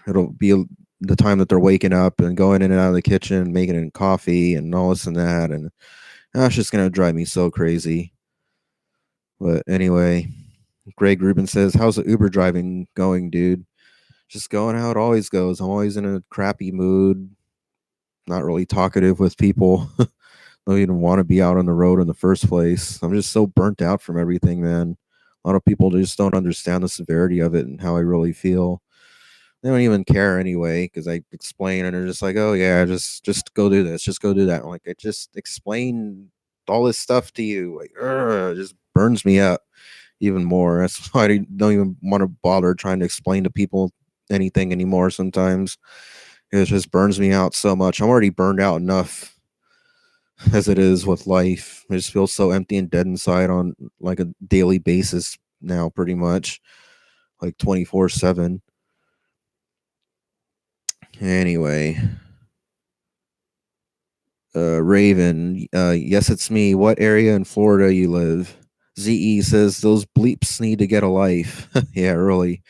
it'll be the time that they're waking up and going in and out of the kitchen, making it coffee and all this and that, and that's just gonna drive me so crazy. But anyway, Greg Rubin says, "How's the Uber driving going, dude?" Just going how it always goes. I'm always in a crappy mood, not really talkative with people. Don't even want to be out on the road in the first place. I'm just so burnt out from everything, man. A lot of people just don't understand the severity of it and how I really feel. They don't even care anyway because I explain and they're just like, "Oh yeah, just go do this, just go do that." I'm like, I just explained all this stuff to you. Like, it just burns me up even more. That's why I don't even want to bother trying to explain to people anything anymore. Sometimes it just burns me out so much. I'm already burned out enough as it is with life. I just feel so empty and dead inside on like a daily basis now, pretty much like 24/7. Anyway, Raven, yes, it's me. What area in Florida you live? ZE says those bleeps need to get a life. Yeah, really.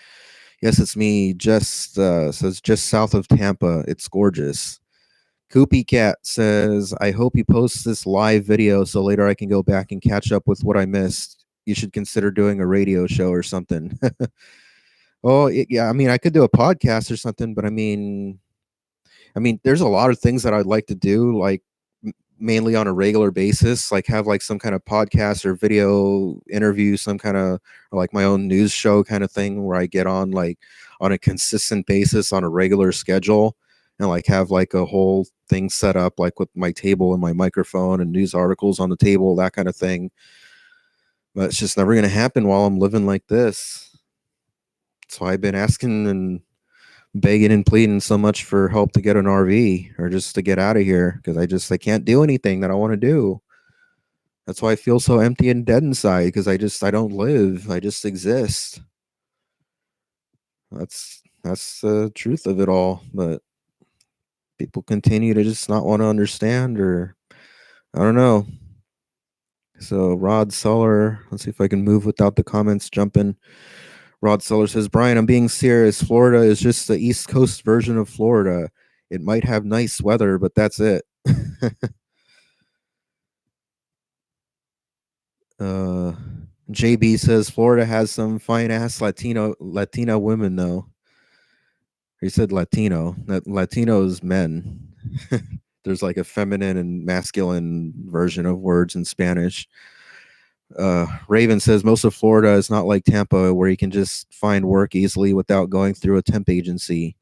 Yes, it's me. Just says just south of Tampa. It's gorgeous. Koopy Cat says, I hope you post this live video so later I can go back and catch up with what I missed. You should consider doing a radio show or something. Oh, yeah. I mean, I could do a podcast or something, but I mean, there's a lot of things that I'd like to do, like mainly on a regular basis, like have like some kind of podcast or video interview, some kind of like my own news show kind of thing where I get on like on a consistent basis on a regular schedule and like have like a whole thing set up like with my table and my microphone and news articles on the table, that kind of thing. But it's just never going to happen while I'm living like this. So I've been asking and begging and pleading so much for help to get an RV or just to get out of here because I can't do anything that I want to do. That's why I feel so empty and dead inside because I don't live. I just exist. That's the truth of it all. But people continue to just not want to understand, or I don't know. So Rod Seller, let's see if I can move without the comments jumping. Rod Seller says, Brian, I'm being serious. Florida is just the East Coast version of Florida. It might have nice weather, but that's it. uh, JB says Florida has some fine ass Latina women though. He said Latino. That Latinos men. There's like a feminine and masculine version of words in Spanish. Raven says most of Florida is not like Tampa, where you can just find work easily without going through a temp agency.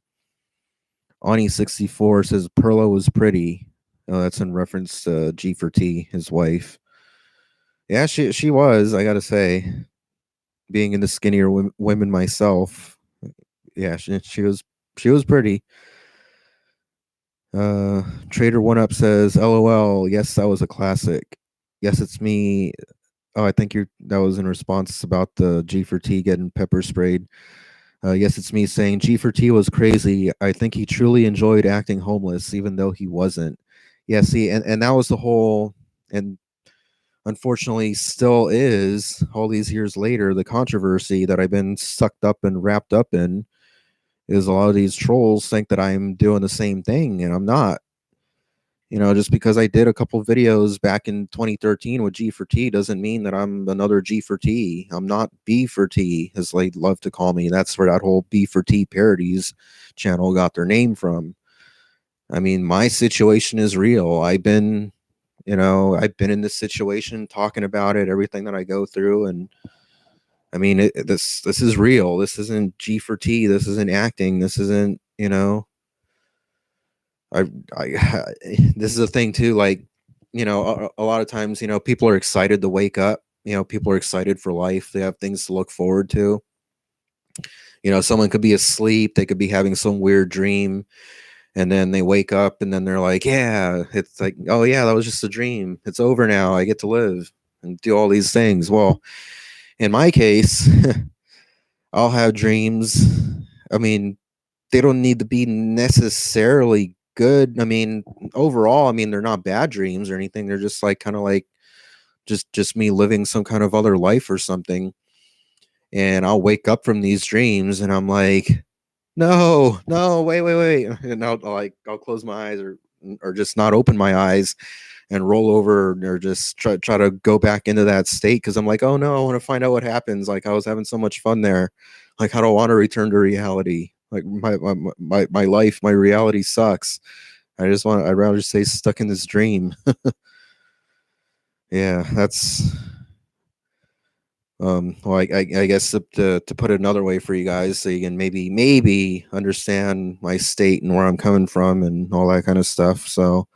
Ani64 says Perla was pretty. That's in reference to G for T, his wife. Yeah, she was. I gotta say, being in the skinnier women myself, yeah, she was pretty. Trader One Up says, "LOL. Yes, that was a classic. Yes, it's me. Oh, I think that was in response about the G for T getting pepper sprayed. Yes, it's me saying G for T was crazy. I think he truly enjoyed acting homeless, even though he wasn't. Yeah, see, and that was the whole, and unfortunately still is all these years later, the controversy that I've been sucked up and wrapped up in is a lot of these trolls think that I'm doing the same thing, and I'm not. Just because I did a couple videos back in 2013 with G for T doesn't mean that I'm another G for T. I'm not B for T, as they love to call me. That's where that whole B for T parodies channel got their name from. I mean, my situation is real. I've been in this situation, talking about it, everything that I go through, and I mean, this is real. This isn't G for T. This isn't acting. This isn't. I this is a thing too. Like, a lot of times, people are excited to wake up. People are excited for life. They have things to look forward to. Someone could be asleep. They could be having some weird dream, and then they wake up, and then they're like, "Yeah, it's like, oh yeah, that was just a dream. It's over now. I get to live and do all these things." Well, in my case, I'll have dreams. I mean, they don't need to be necessarily good. I mean, overall, I mean, they're not bad dreams or anything. They're just like kind of like just me living some kind of other life or something. And I'll wake up from these dreams and I'm like, no, no, wait. And I'll close my eyes or just not open my eyes. and roll over or just try to go back into that state because I'm like, oh no, I want to find out what happens. Like I was having so much fun there. Like I don't want to return to reality. Like my life, my reality sucks. I'd rather stay stuck in this dream. Yeah, that's well, I guess to put it another way for you guys, so you can maybe understand my state and where I'm coming from and all that kind of stuff. So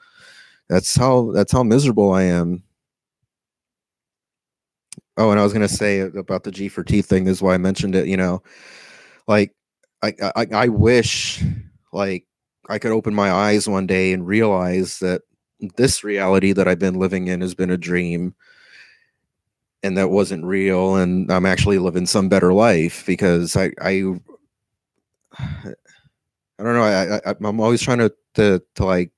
that's how miserable I am. Oh, and I was gonna say about the G4T thing is why I mentioned it. Like I wish like I could open my eyes one day and realize that this reality that I've been living in has been a dream and that wasn't real, and I'm actually living some better life because I don't know. I'm always trying to like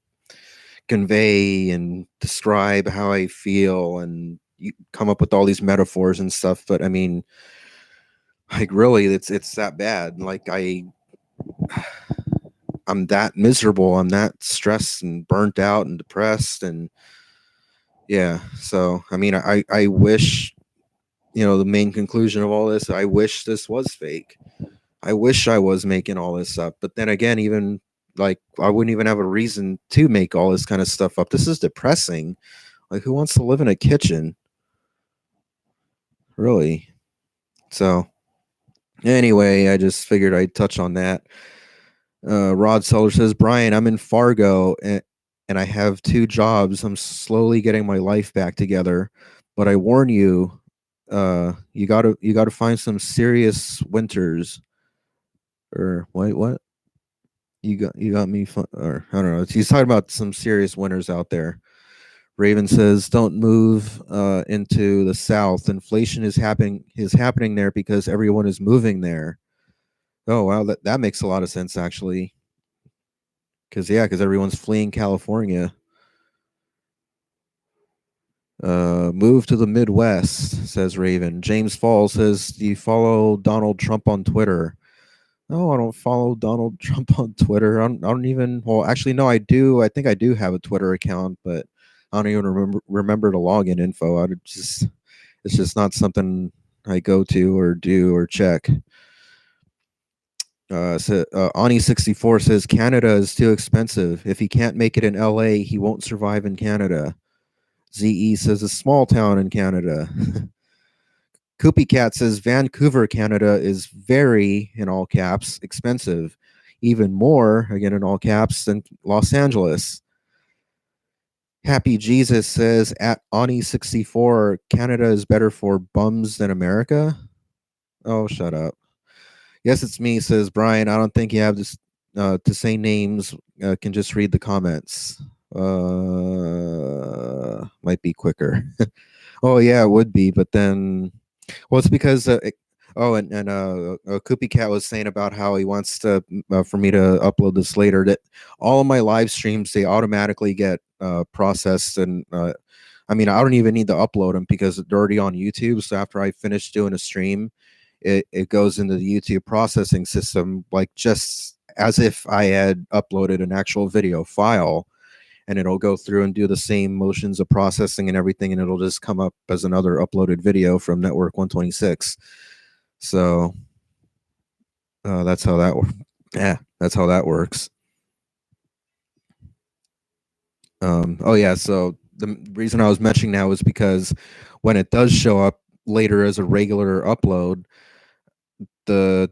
convey and describe how I feel and you come up with all these metaphors and stuff. But I mean, like really, it's that bad. Like I'm that miserable. I'm that stressed and burnt out and depressed and yeah. So I mean, I wish the main conclusion of all this. I wish this was fake. I wish I was making all this up. But then again, even like I wouldn't even have a reason to make all this kind of stuff up. This is depressing. Like who wants to live in a kitchen? Really? So anyway, I just figured I'd touch on that. Rod Seller says, Brian, I'm in Fargo and I have 2 jobs. I'm slowly getting my life back together, but I warn you, you gotta find some serious winters. Or wait, what? You got me. Or I don't know. He's talking about some serious winters out there. Raven says, "Don't move into the South. Inflation is happening there because everyone is moving there." Oh wow, that makes a lot of sense actually. Because everyone's fleeing California. Move to the Midwest, says Raven. James Fall says, "Do you follow Donald Trump on Twitter?" No, I don't follow Donald Trump on Twitter. I don't even. Well, actually, no, I do. I think I do have a Twitter account, but I don't even remember the login info. It's just not something I go to or do or check. Ani64 says Canada is too expensive. If he can't make it in LA, he won't survive in Canada. ZE says a small town in Canada. Koopy Cat says Vancouver, Canada is very, in all caps, expensive. Even more, again in all caps, than Los Angeles. Happy Jesus says at Ani64, Canada is better for bums than America. Oh, shut up. Yes, it's me, says Brian. I don't think you have this to say names. Can just read the comments. Might be quicker. Oh, yeah, it would be. But then, well, it's because, oh, and Koopy Cat was saying about how he wants to, for me to upload this later, that all of my live streams, they automatically get processed. And I mean, I don't even need to upload them because they're already on YouTube. So after I finish doing a stream, it goes into the YouTube processing system, like just as if I had uploaded an actual video file, and it'll go through and do the same motions of processing and everything, and it'll just come up as another uploaded video from Network 126. So that's how that works. Yeah, that's how that works. Oh yeah, so the reason I was mentioning now is because when it does show up later as a regular upload, the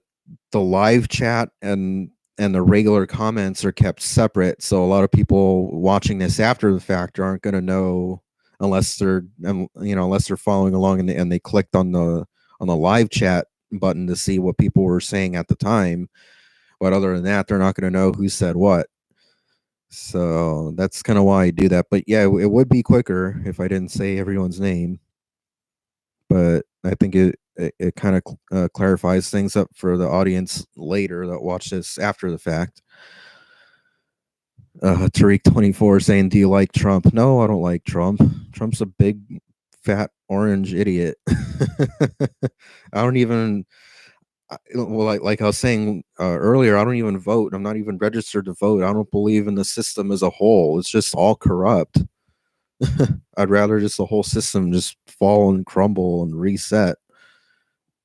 live chat and the regular comments are kept separate. So a lot of people watching this after the fact aren't going to know unless they're following along and they clicked on the live chat button to see what people were saying at the time. But other than that, they're not going to know who said what. So that's kind of why I do that. But yeah, it would be quicker if I didn't say everyone's name. But I think it kind of clarifies things up for the audience later that watch this after the fact. Tariq24 saying, "Do you like Trump?" No, I don't like Trump. Trump's a big, fat, orange idiot. I don't even. Well, like I was saying earlier, I don't even vote. I'm not even registered to vote. I don't believe in the system as a whole. It's just all corrupt. I'd rather just the whole system just fall and crumble and reset.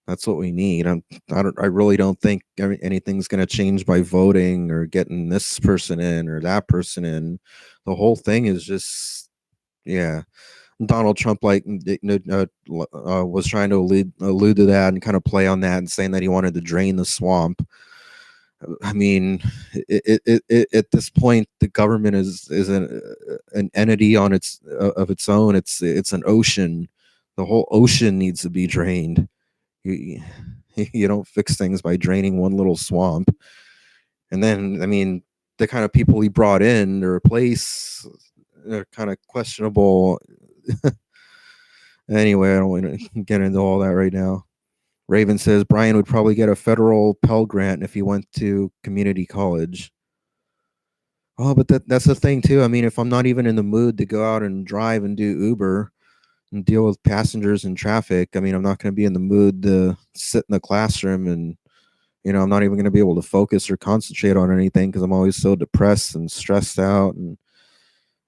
That's what we need. I really don't think anything's going to change by voting or getting this person in or that person in. The whole thing is just, yeah. Donald Trump was trying to allude to that and kind of play on that and saying that he wanted to drain the swamp. I mean, at this point, the government is an entity on its of its own. It's an ocean. The whole ocean needs to be drained. You, you don't fix things by draining one little swamp. And then, I mean, the kind of people he brought in to replace are kind of questionable. Anyway, I don't want to get into all that right now. Raven says Brian would probably get a federal Pell Grant if he went to community college. Oh, but that's the thing too. I mean, if I'm not even in the mood to go out and drive and do Uber and deal with passengers and traffic, I mean, I'm not going to be in the mood to sit in the classroom and, I'm not even going to be able to focus or concentrate on anything because I'm always so depressed and stressed out. And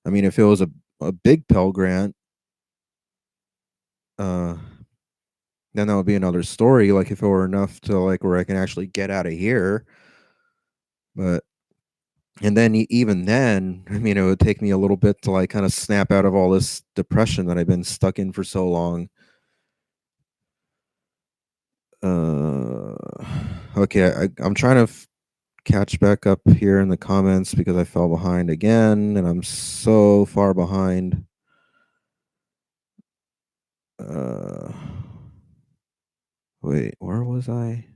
I mean, if it was a big Pell Grant, then that would be another story. Like if it were enough to like where I can actually get out of here. But and then even then, I mean, it would take me a little bit to like kind of snap out of all this depression that I've been stuck in for so long. Okay, I'm trying to catch back up here in the comments because I fell behind again, and I'm so far behind. Wait, where was I?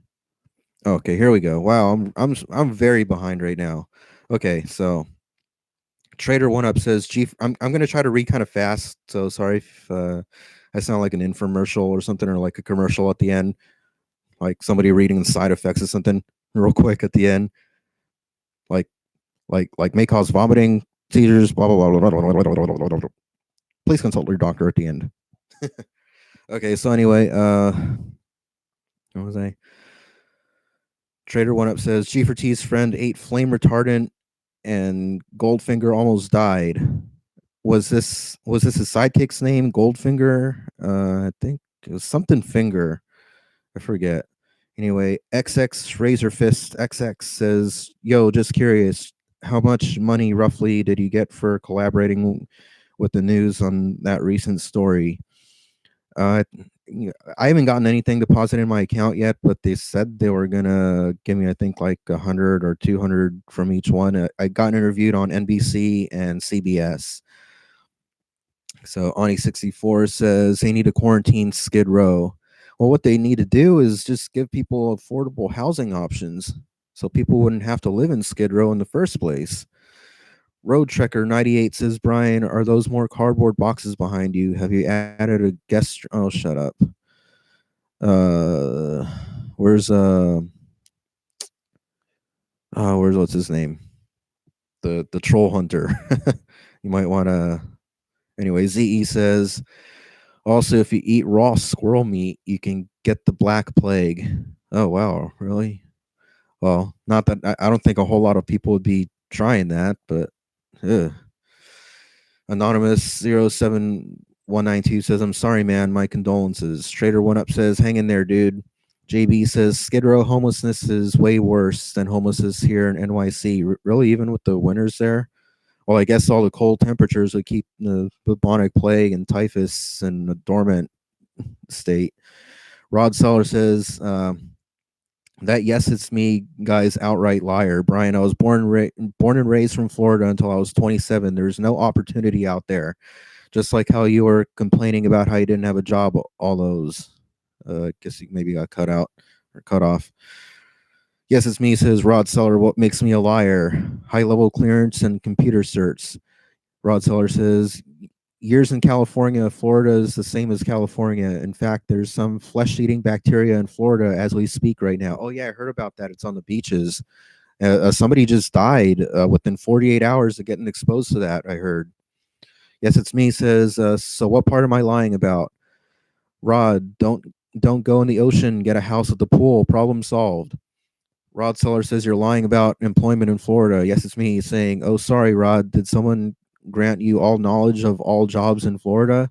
Okay, here we go. Wow, I'm very behind right now. Okay, so Trader One Up says, "Chief, I'm gonna try to read kind of fast. So sorry if I sound like an infomercial or something, or like a commercial at the end, like somebody reading the side effects of something real quick at the end, like may cause vomiting, seizures, blah blah blah blah blah blah blah blah blah. Please consult your doctor at the end." Okay, so anyway, what was I? Trader One Up says, "Chief T's friend ate flame retardant and Goldfinger almost died. Was this his sidekick's name? Goldfinger? I think it was something finger. I forget. Anyway, XX Razor Fist XX says, "Yo, just curious, how much money roughly did you get for collaborating with the news on that recent story?" Uh, I haven't gotten anything deposited in my account yet, but they said they were gonna give me, I think, like 100 or 200 from each one. I got interviewed on NBC and CBS. So Ani64 says they need to quarantine Skid Row. Well, what they need to do is just give people affordable housing options so people wouldn't have to live in Skid Row in the first place. Road Trekker 98 says, Brian, are those more cardboard boxes behind you? Have you added a guest? Oh, shut up. Where's what's his name? The troll hunter. You might want to. Anyway, ZE says, also, if you eat raw squirrel meat, you can get the Black Plague. Oh, wow. Really? Well, not that I don't think a whole lot of people would be trying that, but ugh. Anonymous 07192 says, I'm sorry, man. My condolences. Trader One Up says, hang in there, dude. JB says, Skid Row homelessness is way worse than homelessness here in NYC. Really, even with the winters there? Well, I guess all the cold temperatures would keep the bubonic plague and typhus in a dormant state. Rod Seller says, that yes, it's me, guy's outright liar. Brian, I was born and raised from Florida until I was 27. There's no opportunity out there. Just like how you were complaining about how you didn't have a job, all those. I guess you maybe got cut out or cut off. Yes, it's me, says Rod Seller. What makes me a liar? High level clearance and computer certs. Rod Seller says, years in California, Florida is the same as California. In fact, there's some flesh-eating bacteria in Florida as we speak right now. Oh, yeah, I heard about that. It's on the beaches. Somebody just died within 48 hours of getting exposed to that, I heard. Yes, it's me, says, so what part am I lying about? Rod, don't go in the ocean, get a house at the pool. Problem solved. Rod Seller says you're lying about employment in Florida. Yes, it's me saying, oh, sorry, Rod. Did someone grant you all knowledge of all jobs in Florida.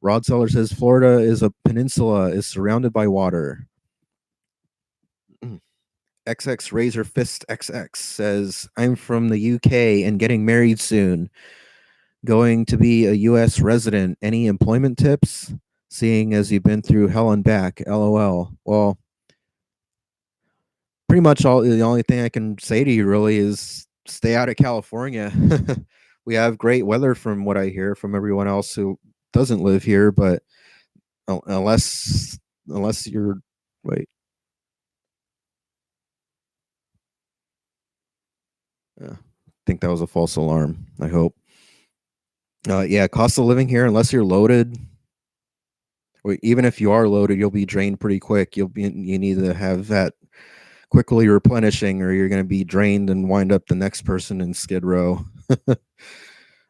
Rod Seller says Florida is a peninsula, is surrounded by water. XX Razor Fist XX says, I'm from the UK and getting married soon. Going to be a US resident. Any employment tips? Seeing as you've been through hell and back. LOL. Well, pretty much all the only thing I can say to you really is stay out of California. We have great weather from what I hear from everyone else who doesn't live here, but unless you're wait. I think that was a false alarm. I hope. Yeah, cost of living here, unless you're loaded, or even if you are loaded, you'll be drained pretty quick. You need to have that quickly replenishing, or you're going to be drained and wind up the next person in Skid Row.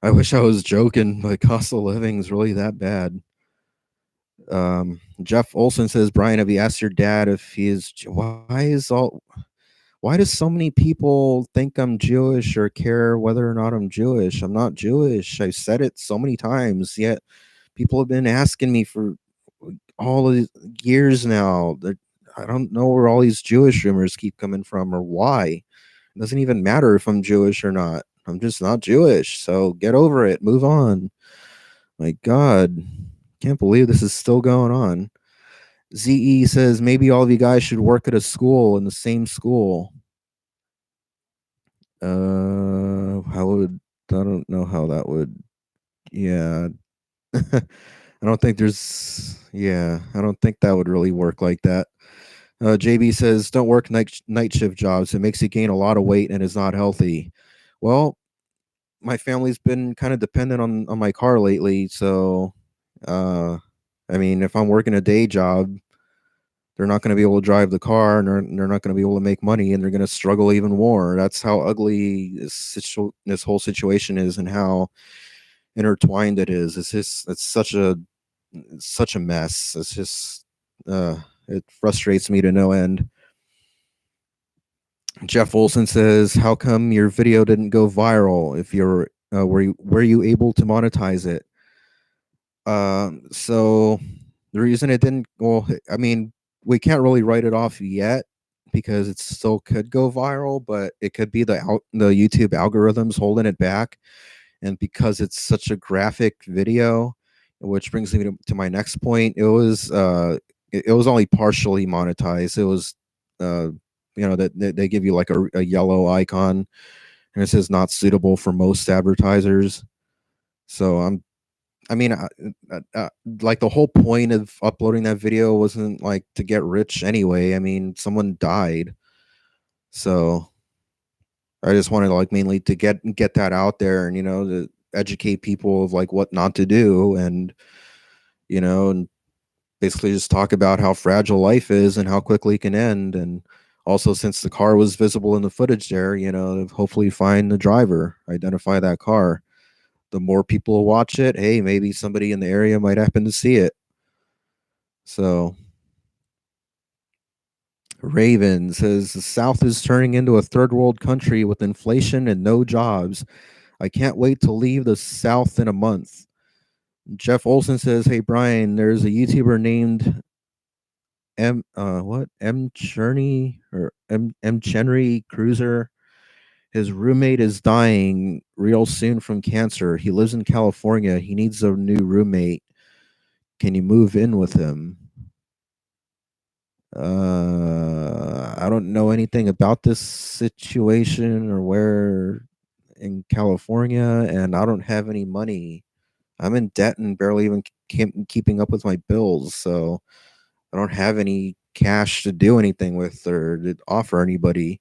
I wish I was joking, but cost of living is really that bad. Jeff Olson says, Brian, have you asked your dad if he is? Why does so many people think I'm Jewish or care whether or not I'm Jewish? I'm not Jewish. I've said it so many times, yet people have been asking me for all of these years now. I don't know where all these Jewish rumors keep coming from or why. It doesn't even matter if I'm Jewish or not. I'm just not Jewish. So get over it. Move on. My God. Can't believe this is still going on. ZE says maybe all of you guys should work at a school in the same school. How would I don't know how that would. Yeah, I don't think there's. Yeah, I don't think that would really work like that. JB says don't work night shift jobs. It makes you gain a lot of weight and is not healthy. Well, my family's been kind of dependent on my car lately, so I mean, if I'm working a day job, they're not going to be able to drive the car, and they're not going to be able to make money, and they're going to struggle even more. That's how ugly this whole situation is, and how intertwined it is. It's such a mess. It's just it frustrates me to no end. Jeff Olson says, "How come your video didn't go viral? If you're were you able to monetize it?" So the reason it didn't, well, I mean, we can't really write it off yet because it still could go viral, but it could be the YouTube algorithms holding it back, and because it's such a graphic video, which brings me to my next point. It was only partially monetized. It was that they give you like a yellow icon, and it says not suitable for most advertisers. So I mean, like the whole point of uploading that video wasn't like to get rich anyway. I mean, someone died, so I just wanted to like mainly to get that out there, and to educate people of like what not to do, and and basically just talk about how fragile life is and how quickly it can end. And also, since the car was visible in the footage there, hopefully find the driver, identify that car. The more people watch it, hey, maybe somebody in the area might happen to see it. So Raven says the South is turning into a third world country with inflation and no jobs. I can't wait to leave the South in a month. Jeff Olson says, "Hey Brian, there's a YouTuber named M Cherney or M Chenry Cruiser. His roommate is dying real soon from cancer. He lives in California. He needs a new roommate. Can you move in with him?" I don't know anything about this situation or where in California, and I don't have any money. I'm in debt and barely even keeping up with my bills, so I don't have any cash to do anything with or to offer anybody.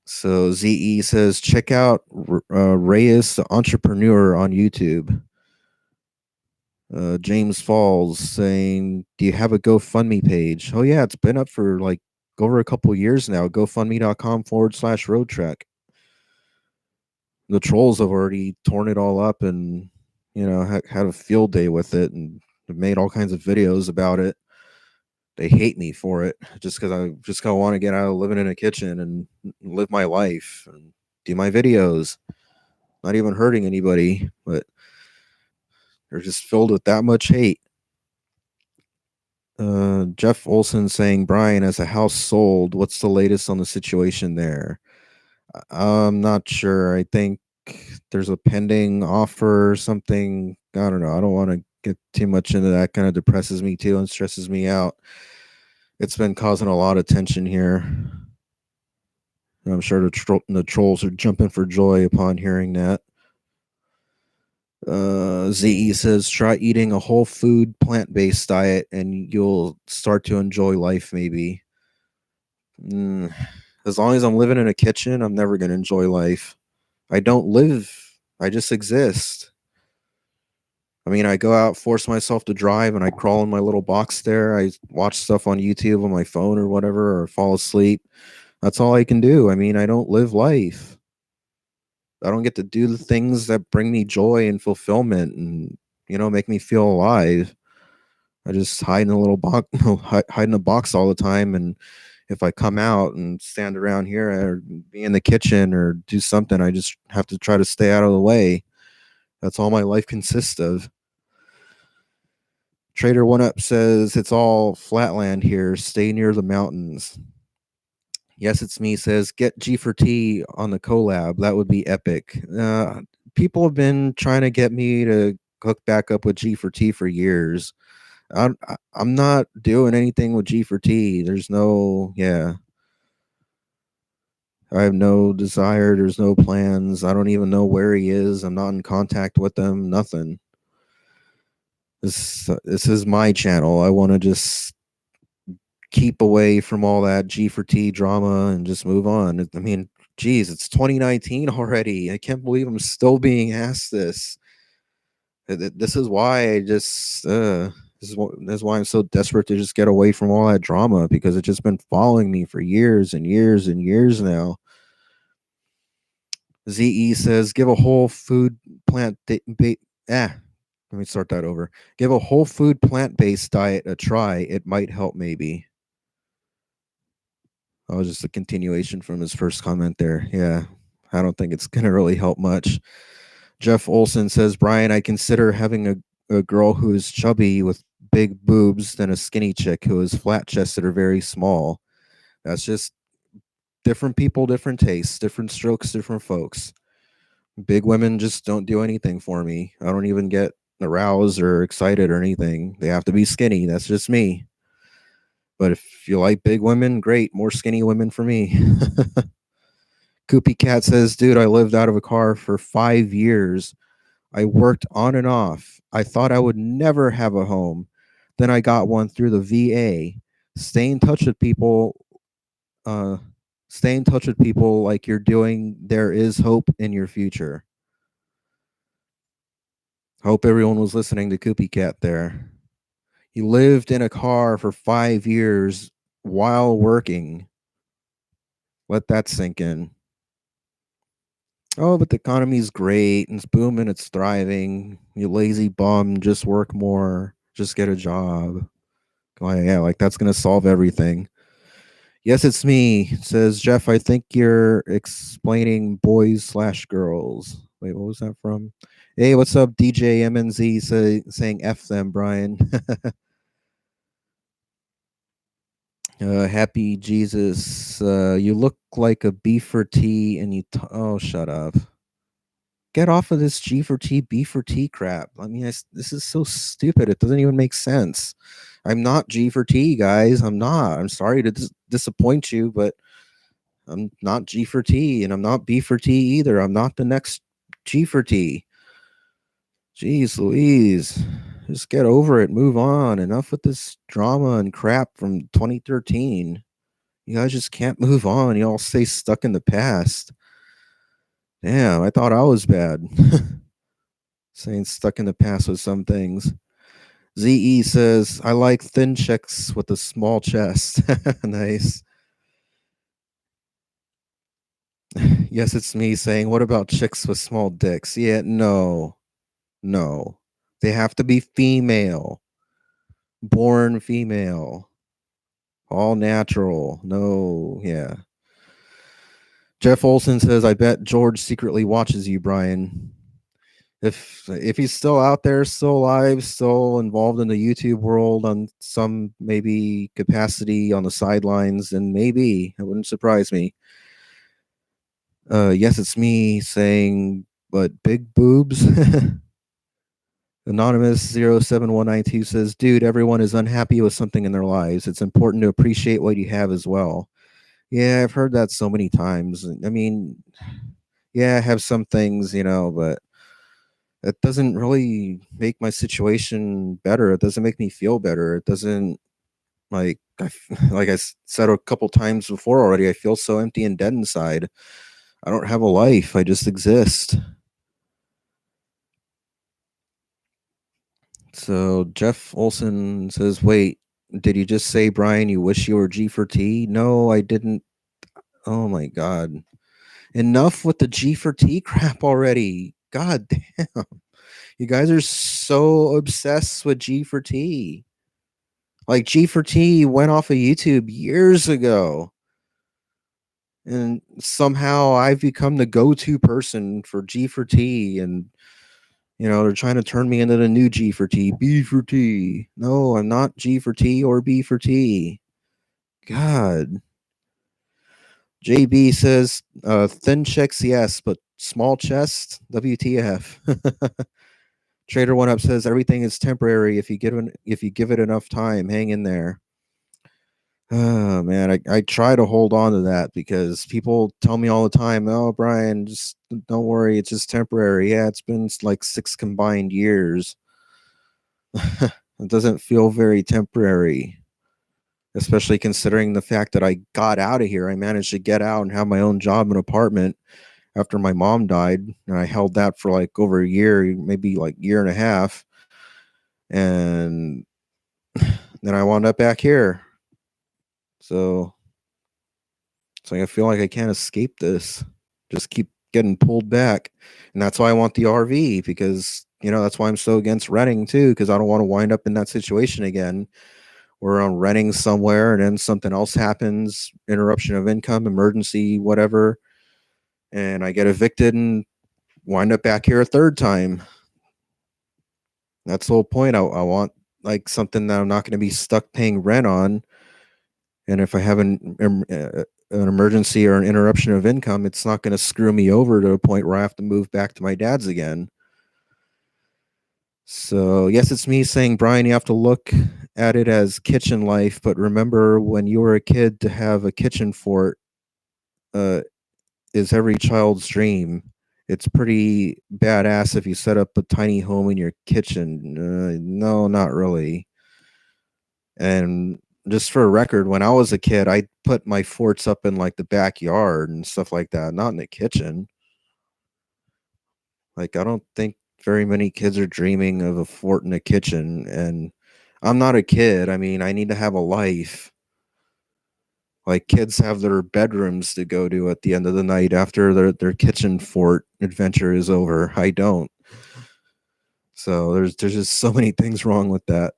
So ZE says, check out Reyes the Entrepreneur on YouTube. James Falls saying, do you have a GoFundMe page? Oh, yeah, it's been up for like over a couple years now. GoFundMe.com/road trek. The trolls have already torn it all up and, had a field day with it and have made all kinds of videos about it. They hate me for it just because I just kind of want to get out of living in a kitchen and live my life and do my videos. not even hurting anybody, but they're just filled with that much hate. Jeff Olson saying, Brian, as a house sold, what's the latest on the situation there? I'm not sure. I think there's a pending offer or something. I don't know. I don't want to get too much into that. Kind of depresses me too and stresses me out. It's been causing a lot of tension here. I'm sure the trolls are jumping for joy upon hearing that. ZE says, try eating a whole food plant based diet and you'll start to enjoy life, maybe. As long as I'm living in a kitchen, I'm never going to enjoy life. I don't live, I just exist. I mean, I go out, force myself to drive, and I crawl in my little box there. I watch stuff on YouTube on my phone or whatever, or fall asleep. That's all I can do. I mean, I don't live life. I don't get to do the things that bring me joy and fulfillment and, make me feel alive. I just hide in a little box, hide in a box all the time. And if I come out and stand around here or be in the kitchen or do something, I just have to try to stay out of the way. That's all my life consists of. Trader One Up says it's all flatland here. Stay near the mountains. Yes, it's me. Says get G4T on the collab. That would be epic. People have been trying to get me to hook back up with G4T for years. I'm not doing anything with G4T. There's no, yeah. I have no desire. There's no plans. I don't even know where he is. I'm not in contact with him. Nothing. This is my channel. I want to just keep away from all that G4T drama and just move on. I mean, geez, it's 2019 already. I can't believe I'm still being asked this. This is why I just this is why I'm so desperate to just get away from all that drama, because it's just been following me for years and years and years now. ZE says, give a whole food plant let me start that over. Give a whole food plant-based diet a try. It might help, maybe. Oh, just a continuation from his first comment there. Yeah, I don't think it's going to really help much. Jeff Olson says, Brian, I consider having a girl who is chubby with big boobs than a skinny chick who is flat-chested or very small. That's just different people, different tastes, different strokes, different folks. Big women just don't do anything for me. I don't even get aroused or excited or anything. They have to be skinny. That's just me. But if you like big women, great. More skinny women for me. Koopy Cat says, dude, I lived out of a car for 5 years. I worked on and off. I thought I would never have a home. Then I got one through the VA. Stay in touch with people. Stay in touch with people like you're doing. There is hope in your future. Hope everyone was listening to Koopy Cat there. He lived in a car for 5 years while working. Let that sink in. Oh, but the economy's great and it's booming, it's thriving. You lazy bum, just work more, just get a job. Oh, yeah, like that's gonna solve everything. Yes, it's me, says Jeff. I think you're explaining boys/girls. Wait, what was that from? Hey, what's up, DJ MNZ saying F them, Brian. Happy Jesus. You look like a B4T and you oh, shut up. Get off of this G4T, B4T crap. I mean, this is so stupid. It doesn't even make sense. I'm not G4T, guys. I'm not. I'm sorry to disappoint you, but I'm not G4T and I'm not B4T either. I'm not the next G4T. Jeez Louise. Just get over it. Move on. Enough with this drama and crap from 2013. You guys just can't move on. You all stay stuck in the past. Damn, I thought I was bad. Saying stuck in the past with some things. ZE says, I like thin chicks with a small chest. Nice. Yes, it's me saying, what about chicks with small dicks? Yeah, no. No. They have to be female. Born female. All natural. No, yeah. Jeff Olson says, I bet George secretly watches you, Brian. If he's still out there, still alive, still involved in the YouTube world on some maybe capacity on the sidelines, then maybe it wouldn't surprise me. Yes, it's me saying, but big boobs. Anonymous 07192 says, dude, everyone is unhappy with something in their lives. It's important to appreciate what you have as well. Yeah, I've heard that so many times. I mean, yeah, I have some things, but it doesn't really make my situation better. It doesn't make me feel better. It doesn't like I said a couple times before already. I feel so empty and dead inside. I don't have a life. I just exist. So Jeff Olson says, "Wait, did you just say, Brian, you wish you were G for T?" No, I didn't. Oh my god! Enough with the G for T crap already. God damn. You guys are so obsessed with G for T. Like G for T went off of YouTube years ago. And somehow I've become the go-to person for G for T, and they're trying to turn me into the new G for T, B for T. No, I'm not G for T or B for T. God. JB says thin chicks, yes, but small chest, WTF. Trader One Up says everything is temporary if you give it enough time. Hang in there. Oh man, I try to hold on to that because people tell me all the time, "Oh, Brian, just don't worry, it's just temporary." Yeah, it's been like 6 combined years. It doesn't feel very temporary, especially considering the fact that I got out of here. I managed to get out and have my own job and apartment after my mom died, and I held that for like over a year, maybe like year and a half, and then I wound up back here. So it's like I feel like I can't escape this. Just keep getting pulled back. And that's why I want the RV, because that's why I'm so against renting too, because I don't want to wind up in that situation again where I'm renting somewhere and then something else happens, interruption of income, emergency, whatever, and I get evicted and wind up back here a third time. That's the whole point. I want like something that I'm not going to be stuck paying rent on. And if I have an emergency or an interruption of income, it's not going to screw me over to a point where I have to move back to my dad's again. So, yes, it's me saying, Brian, you have to look at it as kitchen life, but remember when you were a kid to have a kitchen fort is every child's dream. It's pretty badass if you set up a tiny home in your kitchen. No, not really. And just for a record, when I was a kid, I put my forts up in like the backyard and stuff like that, not in the kitchen. Like, I don't think very many kids are dreaming of a fort in a kitchen. And I'm not a kid. I mean, I need to have a life. Like, kids have their bedrooms to go to at the end of the night after their kitchen fort adventure is over. I don't. So there's just so many things wrong with that.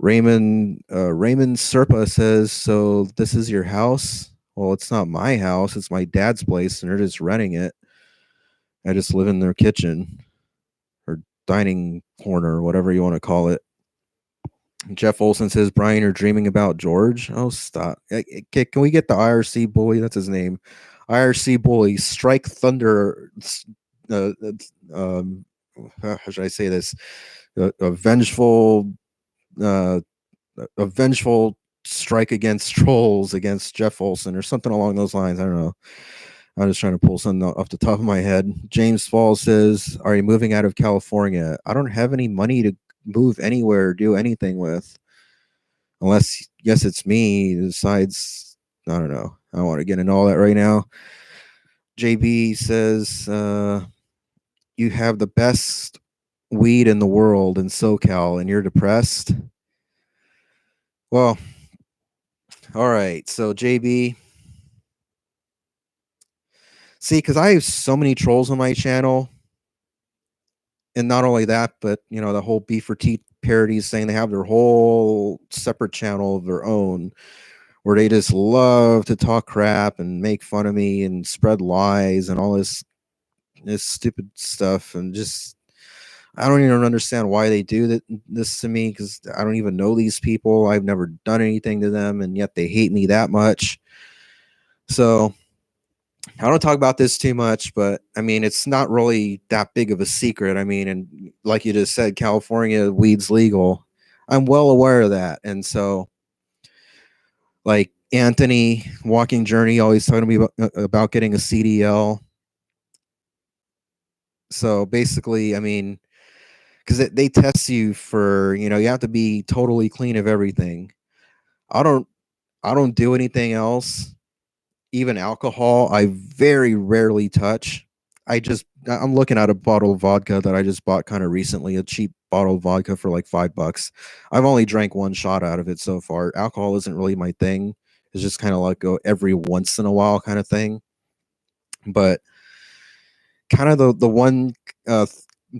Raymond Serpa says, "So this is your house?" Well, it's not my house. It's my dad's place, and they're just renting it. I just live in their kitchen or dining corner, or whatever you want to call it. Jeff Olson says, "Brian, you're dreaming about George." Oh, stop! Can we get the IRC bully? That's his name. IRC bully. Strike Thunder. Uh, um, how should I say this? A vengeful. Uh, a vengeful strike against trolls against Jeff Olson or something along those lines. I don't know. I'm just trying to pull something off the top of my head. James Falls says, "Are you moving out of California?" I don't have any money to move anywhere or do anything with. Unless, yes, it's me. Besides, I don't know. I don't want to get into all that right now. JB says, "You have the best weed in the world in SoCal and you're depressed." Well, all right. So, JB, see, because I have so many trolls on my channel, and not only that, but the whole B for T parodies saying they have their whole separate channel of their own, where they just love to talk crap and make fun of me and spread lies and all this stupid stuff. And just, I don't even understand why they do this to me, because I don't even know these people. I've never done anything to them, and yet they hate me that much. So I don't talk about this too much, but I mean, it's not really that big of a secret. I mean, and like you just said, California, weed's legal. I'm well aware of that. And so, like Anthony, Walking Journey, always talking to me about getting a CDL. So basically, I mean, because they test you for, you have to be totally clean of everything. I don't, I don't do anything else. Even alcohol, I very rarely touch. I'm looking at a bottle of vodka that I just bought kind of recently, a cheap bottle of vodka for like $5. I've only drank one shot out of it so far. Alcohol isn't really my thing. It's just kind of like a every once in a while kind of thing. But kind of the one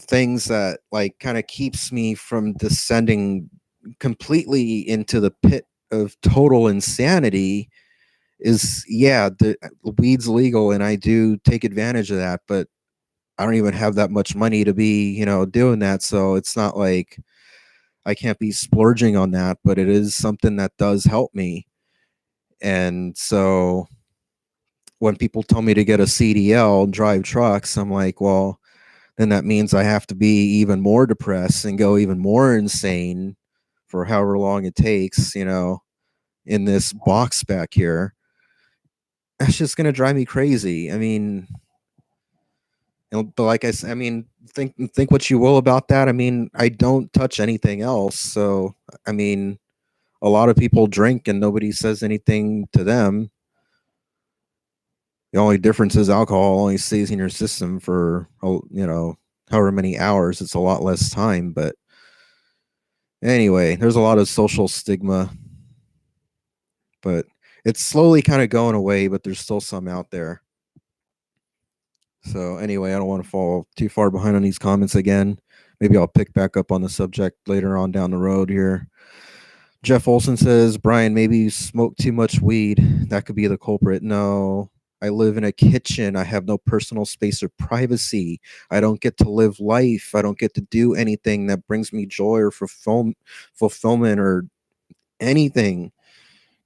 things that like kind of keeps me from descending completely into the pit of total insanity is, yeah, the weed's legal and I do take advantage of that, but I don't even have that much money to be, doing that. So it's not like I can't be splurging on that, but it is something that does help me. And so when people tell me to get a CDL and drive trucks, I'm like, well, then that means I have to be even more depressed and go even more insane for however long it takes, in this box back here. That's just going to drive me crazy. I mean, but like I said, I mean, think what you will about that. I mean, I don't touch anything else. So, I mean, a lot of people drink and nobody says anything to them. The only difference is alcohol only stays in your system for, however many hours. It's a lot less time. But anyway, there's a lot of social stigma, but it's slowly kind of going away, but there's still some out there. So anyway, I don't want to fall too far behind on these comments again. Maybe I'll pick back up on the subject later on down the road here. Jeff Olson says, Brian, maybe you smoke too much weed. That could be the culprit. No, I live in a kitchen. I have no personal space or privacy. I don't get to live life. I don't get to do anything that brings me joy or fulfillment or anything.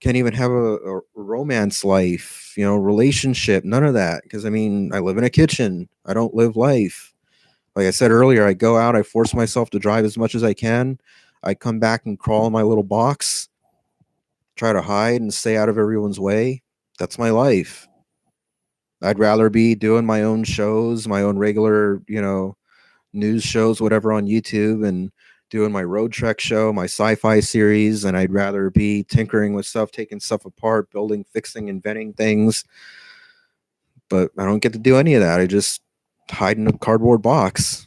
Can't even have a romance life, relationship, none of that. Because I mean, I live in a kitchen. I don't live life. Like I said earlier, I go out, I force myself to drive as much as I can. I come back and crawl in my little box, try to hide and stay out of everyone's way. That's my life. I'd rather be doing my own shows, my own regular, news shows, whatever on YouTube, and doing my road trek show, my sci-fi series, and I'd rather be tinkering with stuff, taking stuff apart, building, fixing, inventing things. But I don't get to do any of that. I just hide in a cardboard box.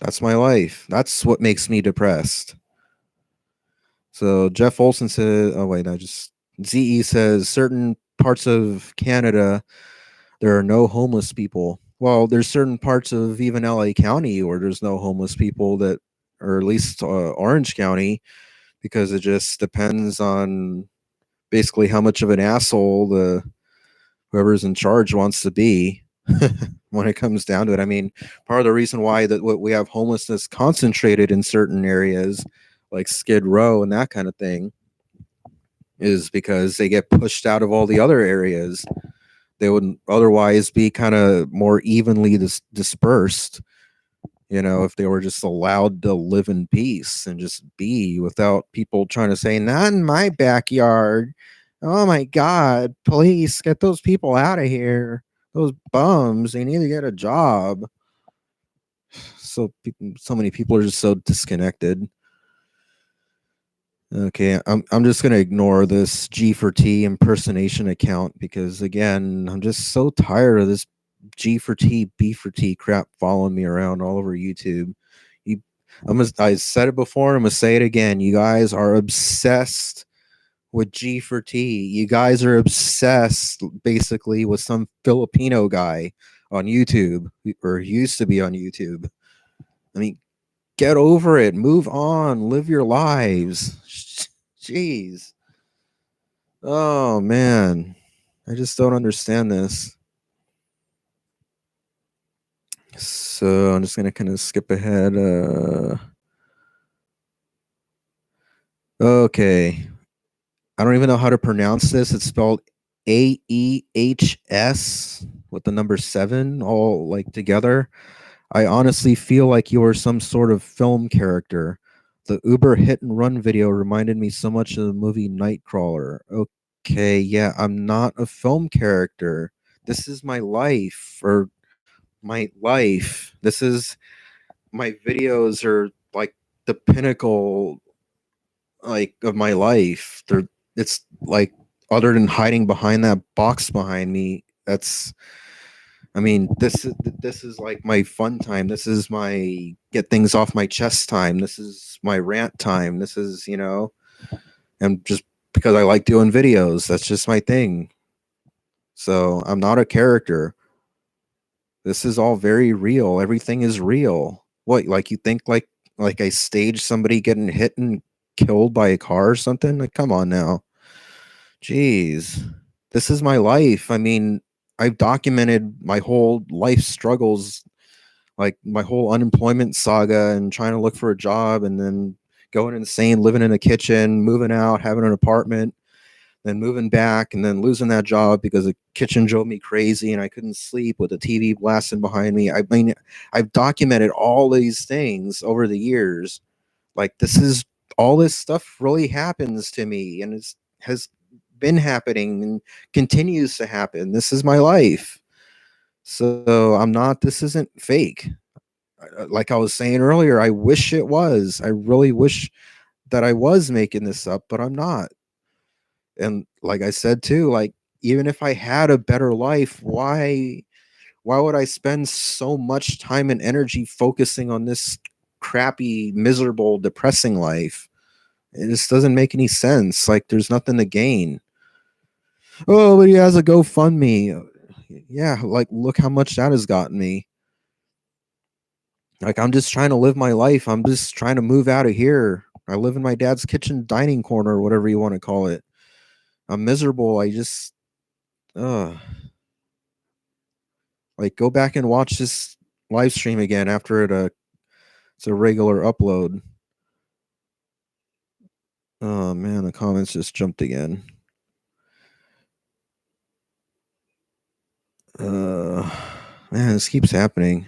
That's my life. That's what makes me depressed. So Jeff Olson said, oh wait, ZE says certain parts of Canada, there are no homeless people. Well, there's certain parts of even LA County where there's no homeless people, that, or at least Orange County, because it just depends on basically how much of an asshole whoever's in charge wants to be. When it comes down to it, I mean, part of the reason why that we have homelessness concentrated in certain areas like Skid Row and that kind of thing is because they get pushed out of all the other areas. They would otherwise be kind of more evenly dispersed, if they were just allowed to live in peace and just be without people trying to say, not in my backyard. Oh my God, police, get those people out of here. Those bums, they need to get a job. So many people are just so disconnected. Okay, I'm just gonna ignore this G4T impersonation account because again, I'm just so tired of this G4T, B4T crap following me around all over YouTube. I said it before, I'm gonna say it again. You guys are obsessed with G4T. You guys are obsessed basically with some Filipino guy on YouTube, or used to be on YouTube. I mean, get over it, move on, live your lives. Jeez. Oh man, I just don't understand this. So I'm just gonna kind of skip ahead. Okay, I don't even know how to pronounce this. It's spelled AEHS with the number seven all like together. I honestly feel like you are some sort of film character. The Uber hit and run video reminded me so much of the movie Nightcrawler. Okay, yeah, I'm not a film character. This is my life, or my life. This is my videos are like the pinnacle like of my life. It's like other than hiding behind that box behind me, that's I mean, this is like my fun time. This is my get things off my chest time. This is my rant time. This is, and just because I like doing videos, that's just my thing. So I'm not a character. This is all very real. Everything is real. What, like you think like I staged somebody getting hit and killed by a car or something? Like, come on now. Jeez. This is my life. I mean, I've documented my whole life struggles, like my whole unemployment saga and trying to look for a job and then going insane, living in a kitchen, moving out, having an apartment, then moving back and then losing that job because the kitchen drove me crazy and I couldn't sleep with the TV blasting behind me. I mean, I've documented all these things over the years. Like all this stuff really happens to me and it's has been happening and continues to happen. This is my life. So I'm not this isn't fake. Like I was saying earlier, I wish it was. I really wish that I was making this up, but I'm not. And like I said too, like even if I had a better life, why would I spend so much time and energy focusing on this crappy, miserable, depressing life? It just doesn't make any sense. Like there's nothing to gain. Oh, but he has a GoFundMe. Yeah, like look how much that has gotten me. Like I'm just trying to live my life. I'm just trying to move out of here. I live in my dad's kitchen dining corner, or whatever you want to call it. I'm miserable. I just uh like go back and watch this live stream again after it's a regular upload. Oh man, the comments just jumped again. Uh man, this keeps happening.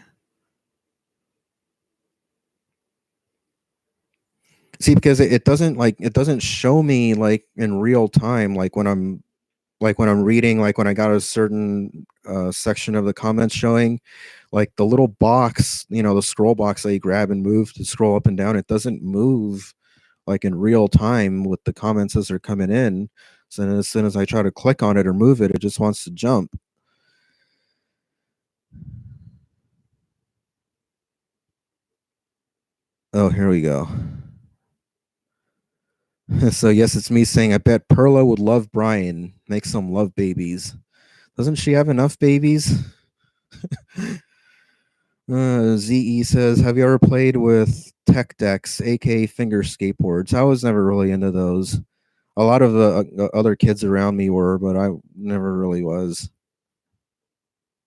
See, because it doesn't show me like in real time, like when I'm reading, like when I got a certain section of the comments showing, like the little box, the scroll box that you grab and move to scroll up and down, it doesn't move like in real time with the comments as they're coming in. So then as soon as I try to click on it or move it, it just wants to jump. Oh, here we go. So yes, it's me saying I bet Perla would love Brian. Make some love babies. Doesn't she have enough babies? ZE says, have you ever played with tech decks, aka finger skateboards? I was never really into those. A lot of the other kids around me were, but I never really was.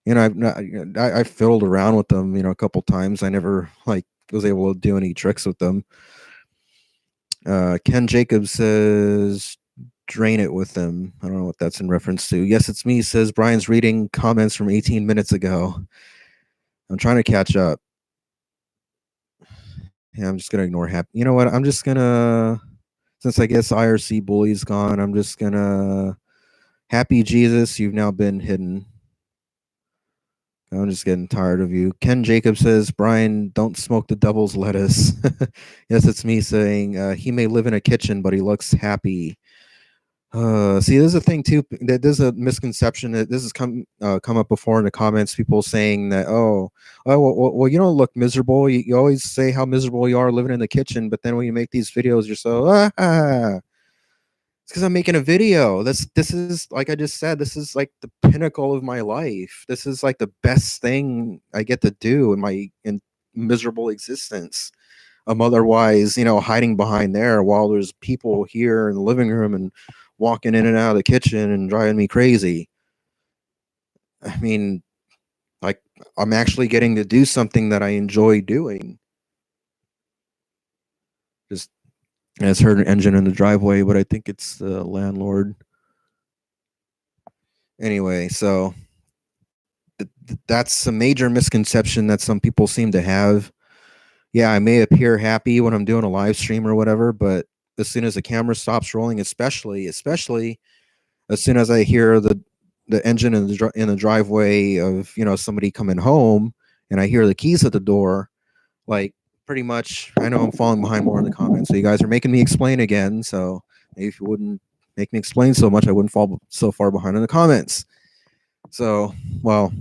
I fiddled around with them, a couple times. I never like was able to do any tricks with them. Ken Jacobs says, drain it with them. I don't know what that's in reference to. Yes, it's me, says Brian's reading comments from 18 minutes ago. I'm trying to catch up. Yeah, I'm just gonna ignore happy. You know what? I'm just gonna since I guess IRC bully's gone, I'm just gonna happy Jesus, you've now been hidden. I'm just getting tired of you. Ken Jacob says, Brian, don't smoke the devil's lettuce. Yes, it's me saying he may live in a kitchen, but he looks happy. See, there's a thing too. That there's a misconception that this has come up before in the comments. People saying that, well, you don't look miserable. You always say how miserable you are living in the kitchen, but then when you make these videos, you're so It's because I'm making a video. This is like I just said. This is like the pinnacle of my life. This is like the best thing I get to do in my miserable existence. I'm otherwise, hiding behind there while there's people here in the living room and walking in and out of the kitchen and driving me crazy. I mean, like, I'm actually getting to do something that I enjoy doing. Just, I just heard an engine in the driveway, but I think it's the landlord. Anyway, so that's a major misconception that some people seem to have. Yeah, I may appear happy when I'm doing a live stream or whatever, but as soon as the camera stops rolling, especially as soon as I hear the engine in the driveway of somebody coming home, and I hear the keys at the door, like, pretty much I know I'm falling behind more in the comments. So you guys are making me explain again. So maybe if you wouldn't make me explain so much, I wouldn't fall so far behind in the comments. So, well,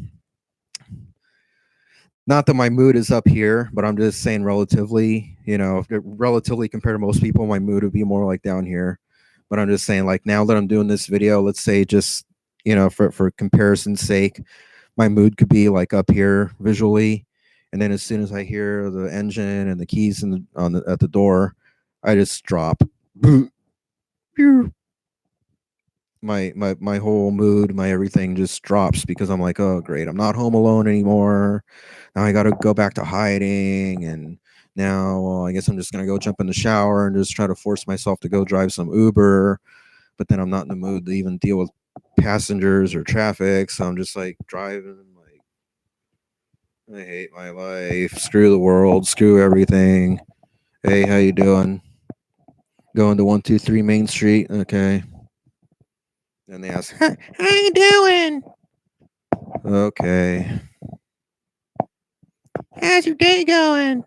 not that my mood is up here, but I'm just saying relatively, relatively compared to most people, my mood would be more like down here. But I'm just saying, like, now that I'm doing this video, let's say just, for comparison's sake, my mood could be like up here visually. And then as soon as I hear the engine and the keys at the door, I just drop. My whole mood, my everything just drops because I'm like, oh great, I'm not home alone anymore. Now I got to go back to hiding, and now, well, I guess I'm just gonna go jump in the shower and just try to force myself to go drive some Uber. But then I'm not in the mood to even deal with passengers or traffic, so I'm just like driving. Like, I hate my life. Screw the world. Screw everything. Hey, how you doing? Going to 123 Main Street. Okay. And they ask, how you doing? Okay. How's your day going?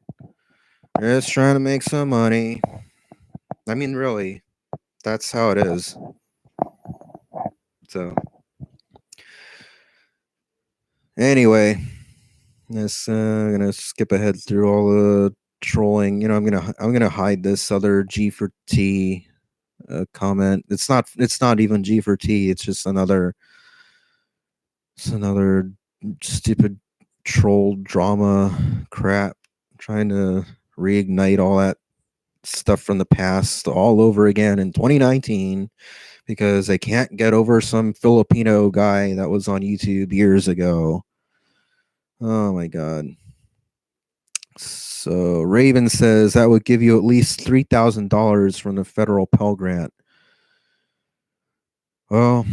Just trying to make some money. I mean, really, that's how it is. So, anyway, this I'm gonna skip ahead through all the trolling. I'm gonna hide this other G for T comment. It's not even G for T. It's just another stupid troll drama crap trying to reignite all that stuff from the past all over again in 2019 because they can't get over some Filipino guy that was on YouTube years ago. Oh my god. So Raven says that would give you at least $3,000 from the federal Pell Grant. Well,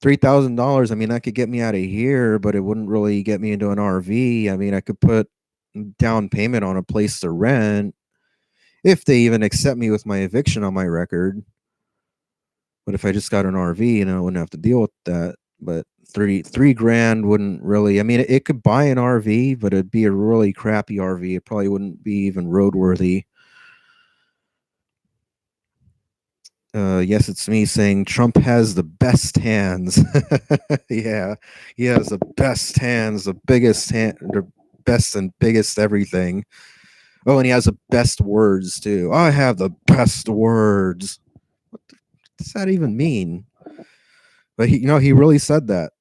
$3,000. I mean, that could get me out of here, but it wouldn't really get me into an RV. I mean, I could put down payment on a place to rent if they even accept me with my eviction on my record. But if I just got an RV, I wouldn't have to deal with that. But three grand wouldn't really. I mean, it could buy an RV, but it'd be a really crappy RV. It probably wouldn't be even roadworthy. Yes, it's me saying Trump has the best hands. Yeah, he has the best hands, the biggest hand, the best and biggest everything. Oh, and he has the best words too. I have the best words. What does that even mean? But he really said that,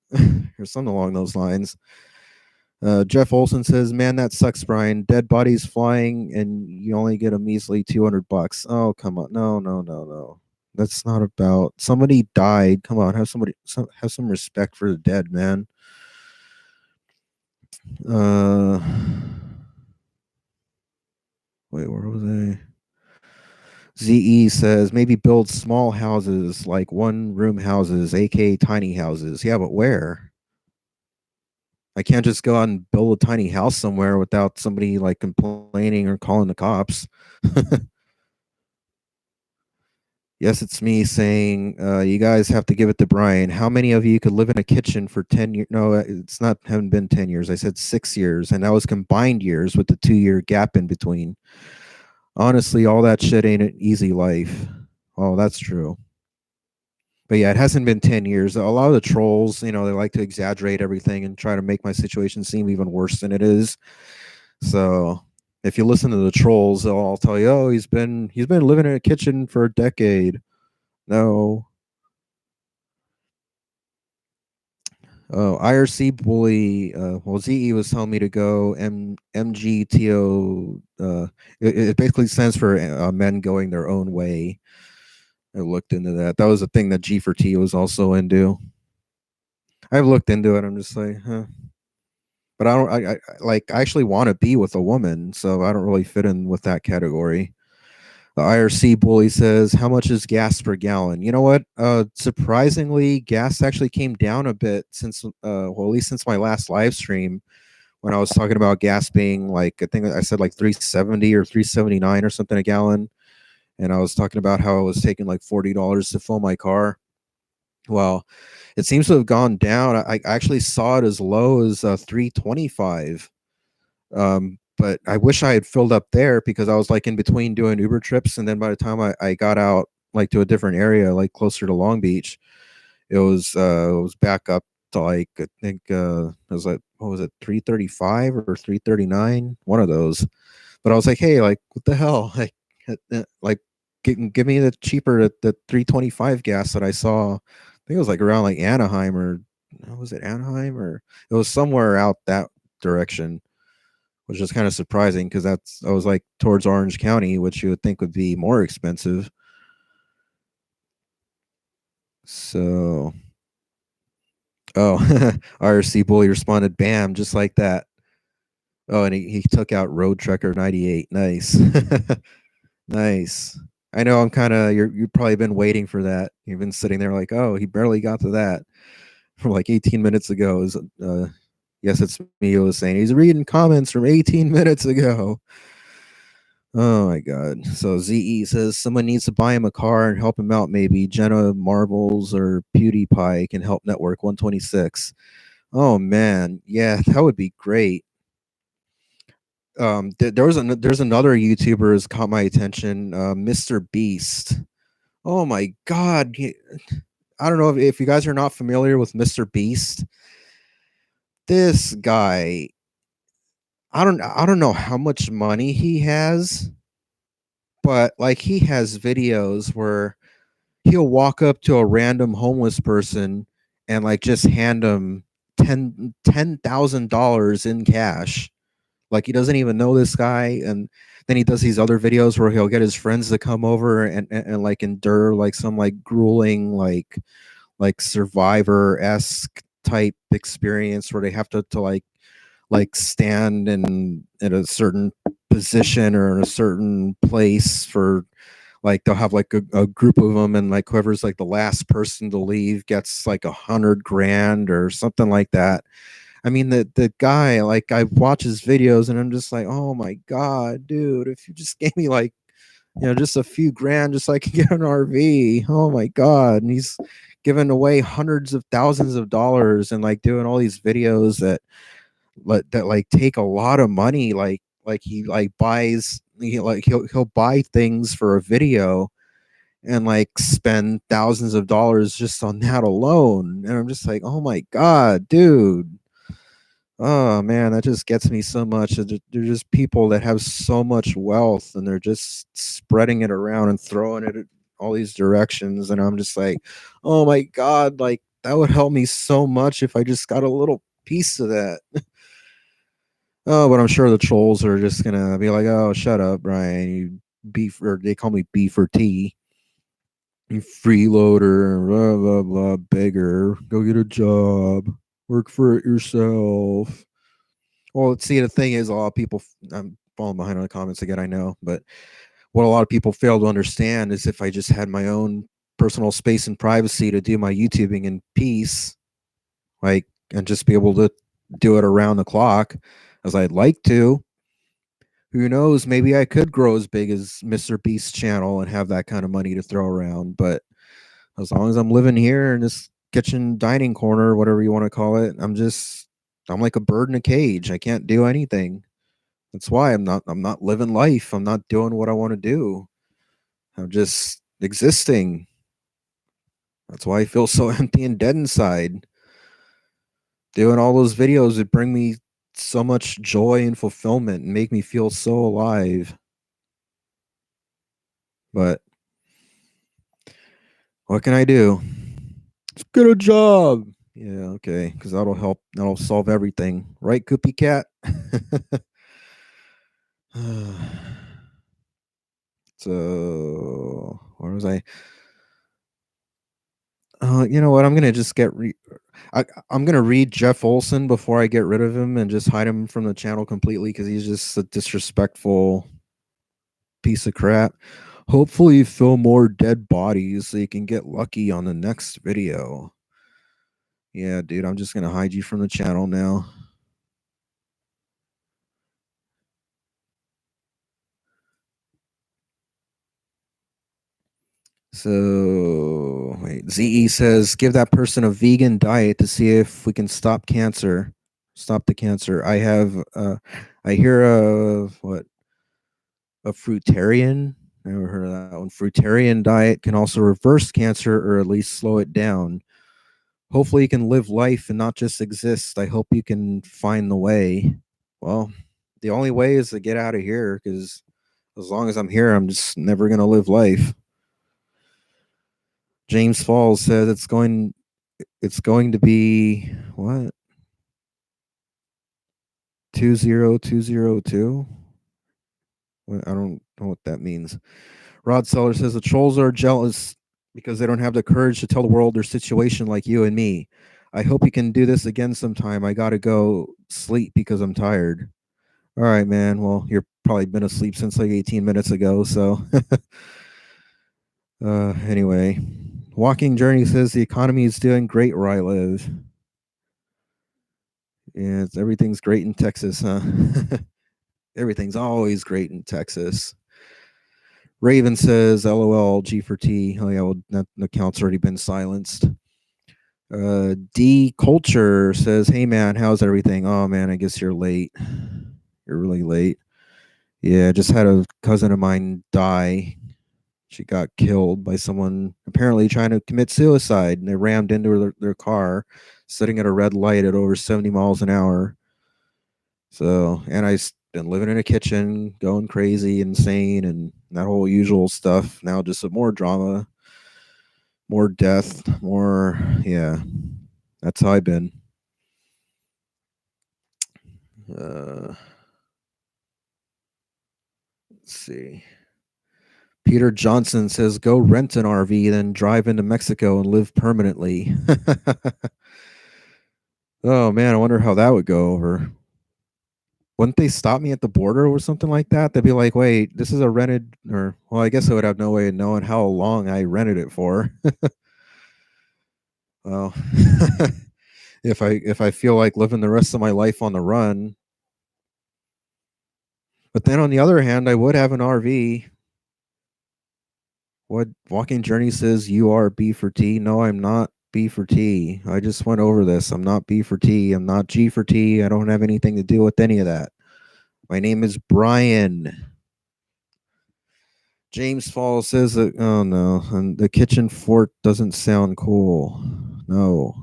or something along those lines. Jeff Olson says, "Man, that sucks, Brian. Dead bodies flying, and you only get a measly $200. Oh, come on, no. That's not about somebody died. Come on, have some respect for the dead, man." Wait, where was I? ZE says maybe build small houses like one room houses, aka tiny houses. Yeah, but where? I can't just go out and build a tiny house somewhere without somebody like complaining or calling the cops. Yes, it's me saying, you guys have to give it to Brian. How many of you could live in a kitchen for 10 years? No, it's not, haven't been 10 years. I said 6 years, and that was combined years with the 2-year gap in between. Honestly, all that shit ain't an easy life. Oh, that's true. But yeah, it hasn't been 10 years. A lot of the trolls, they like to exaggerate everything and try to make my situation seem even worse than it is. So if you listen to the trolls, they'll all tell you, "Oh, he's been living in a kitchen for a decade." No. Oh, IRC bully. Well, ZE was telling me to go MGTO. It basically stands for men going their own way. I looked into that. That was a thing that G4T was also into. I've looked into it. I'm just like, huh. But I don't. I actually want to be with a woman, so I don't really fit in with that category. The IRC bully says, "How much is gas per gallon?" You know what? Surprisingly, gas actually came down a bit since, well, at least since my last live stream when I was talking about gas being like, I think I said like 370 or 379 or something a gallon, and I was talking about how it was taking like $40 to fill my car. Well, it seems to have gone down. I actually saw it as low as 325. But I wish I had filled up there because I was like in between doing Uber trips, and then by the time I got out like to a different area, like closer to Long Beach, it was back up to like, I think it was like, what was it, 335 or 339, one of those. But I was like, hey, like what the hell, like give me the cheaper the 325 gas that I saw. I think it was like around like Anaheim, or was it Anaheim, or it was somewhere out that direction, which is kind of surprising because I was like towards Orange County, which you would think would be more expensive. So, oh, RC Bully responded, "Bam!" Just like that. Oh, and he took out Road Trekker 98. Nice, nice. I know I'm kind of you've probably been waiting for that. You've been sitting there like, oh, he barely got to that from like 18 minutes ago. Is yes, it's me who was saying he's reading comments from 18 minutes ago. Oh my god. So ZE says someone needs to buy him a car and help him out. Maybe Jenna Marbles or PewDiePie can help Network 126. Oh man, yeah, that would be great. There's another YouTuber who's caught my attention, Mr. Beast. Oh my god. I don't know if you guys are not familiar with Mr. Beast. This guy, I don't know how much money he has, but like he has videos where he'll walk up to a random homeless person and like just hand them $10,000 in cash. Like he doesn't even know this guy, and then he does these other videos where he'll get his friends to come over and like endure like some like grueling like survivor esque type experience where they have to like stand in a certain position or in a certain place for like they'll have like a group of them, and like whoever's like the last person to leave gets like 100 grand or something like that. I mean, the guy, like I watch his videos and I'm just like, oh my god, dude, if you just gave me like, just a few grand just so I can get an RV. Oh my god. And he's giving away hundreds of thousands of dollars and like doing all these videos that like take a lot of money. Like he like buys he'll buy things for a video and like spend thousands of dollars just on that alone. And I'm just like, oh my god, dude. Oh man, that just gets me so much. They're just people that have so much wealth and they're just spreading it around and throwing it at all these directions. And I'm just like, oh my God, like that would help me so much if I just got a little piece of that. Oh, but I'm sure the trolls are just gonna be like, oh, shut up, Brian. You beef, or they call me beef or tea. You freeloader, blah, blah, blah, beggar. Go get a job. Work for it yourself. Well, see, the thing is, a lot of people, I'm falling behind on the comments again, I know, but what a lot of people fail to understand is if I just had my own personal space and privacy to do my YouTubing in peace, like, and just be able to do it around the clock as I'd like to, who knows, maybe I could grow as big as Mr. Beast's channel and have that kind of money to throw around. But as long as I'm living here in this kitchen dining corner, whatever you want to call it, I'm like a bird in a cage. I can't do anything. That's why I'm not living life. I'm not doing what I want to do. I'm just existing. That's why I feel so empty and dead inside. Doing all those videos that bring me so much joy and fulfillment and make me feel so alive. But what can I do? Just get a job. Yeah, okay, because that'll help. That'll solve everything, right, Koopy Cat? So, where was I? You know what? I'm gonna just I'm gonna read Jeff Olson before I get rid of him and just hide him from the channel completely because he's just a disrespectful piece of crap. Hopefully, you fill more dead bodies so you can get lucky on the next video. Yeah, dude, I'm just gonna hide you from the channel now. So wait, ZE says give that person a vegan diet to see if we can stop cancer. Stop the cancer. I hear a fruitarian. Never heard of that one. Fruitarian diet can also reverse cancer or at least slow it down. Hopefully you can live life and not just exist. I hope you can find the way. Well, the only way is to get out of here because as long as I'm here, I'm just never gonna live life. James Falls says it's going to be what 20202. I don't know what that means. Rod Seller says the trolls are jealous because they don't have the courage to tell the world their situation like you and me. I hope you can do this again sometime. I gotta go sleep because I'm tired. All right, man. Well, you're probably been asleep since like 18 minutes ago. So, anyway, Walking Journey says the economy is doing great where I live. Yeah, everything's great in Texas, huh? Everything's always great in Texas. Raven says, LOL, G for T. Oh, yeah, well, that account's already been silenced. D Culture says, hey, man, how's everything? Oh, man, I guess you're late. You're really late. Yeah, I just had a cousin of mine die. She got killed by someone apparently trying to commit suicide, and they rammed into their car, sitting at a red light at over 70 miles an hour. So, and I've been living in a kitchen, going crazy, insane, and that whole usual stuff. Now just some more drama, more death, more, yeah. That's how I've been. Let's see. Peter Johnson says, go rent an RV, then drive into Mexico and live permanently. Oh, man, I wonder how that would go over. Wouldn't they stop me at the border or something like that? They'd be like, wait, this is a rented, or, well, I guess I would have no way of knowing how long I rented it for. Well, if I feel like living the rest of my life on the run. But then on the other hand, I would have an RV. What Walking Journey says you are B for T. No, I'm not B for T. I just went over this. I'm not B for T. I'm not G for T. I don't have anything to do with any of that. My name is Brian. James Falls says that, oh no, and the kitchen fort doesn't sound cool. No.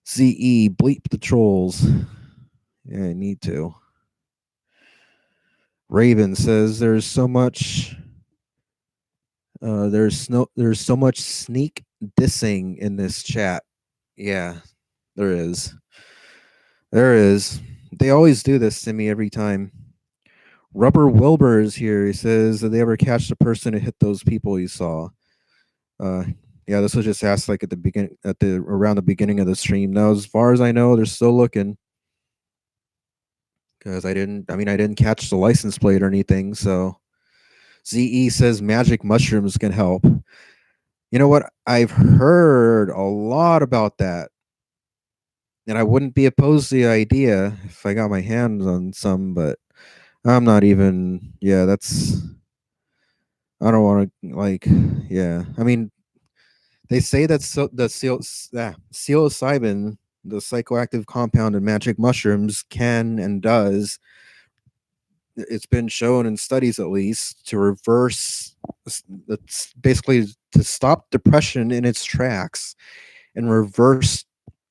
CE, bleep the trolls. Yeah, I need to. Raven says there's so much there's so much sneak dissing in this chat. Yeah, there is. There is. They always do this to me every time. Rubber Wilbur is here. He says, did they ever catch the person who hit those people you saw? Yeah, this was just asked like at the beginning, around the beginning of the stream. Now, as far as I know, they're still looking because I didn't catch the license plate or anything. So, ZE says magic mushrooms can help. You know what? I've heard a lot about that, and I wouldn't be opposed to the idea if I got my hands on some, but I'm not even. Yeah, that's. I don't want to like. Yeah, I mean, they say that psilocybin, the psychoactive compound in magic mushrooms, can and does. It's been shown in studies, at least, to reverse. That's basically to stop depression in its tracks and reverse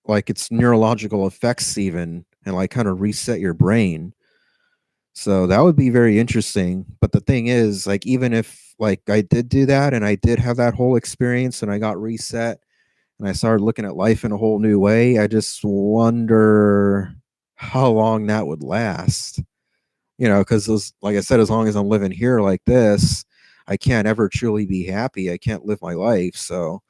like its neurological effects, even, and like kind of reset your brain. So that would be very interesting. But the thing is, like, even if like I did do that and I did have that whole experience and I got reset and I started looking at life in a whole new way, I just wonder how long that would last. You know, because like I said, as long as I'm living here like this, I can't ever truly be happy. I can't live my life. So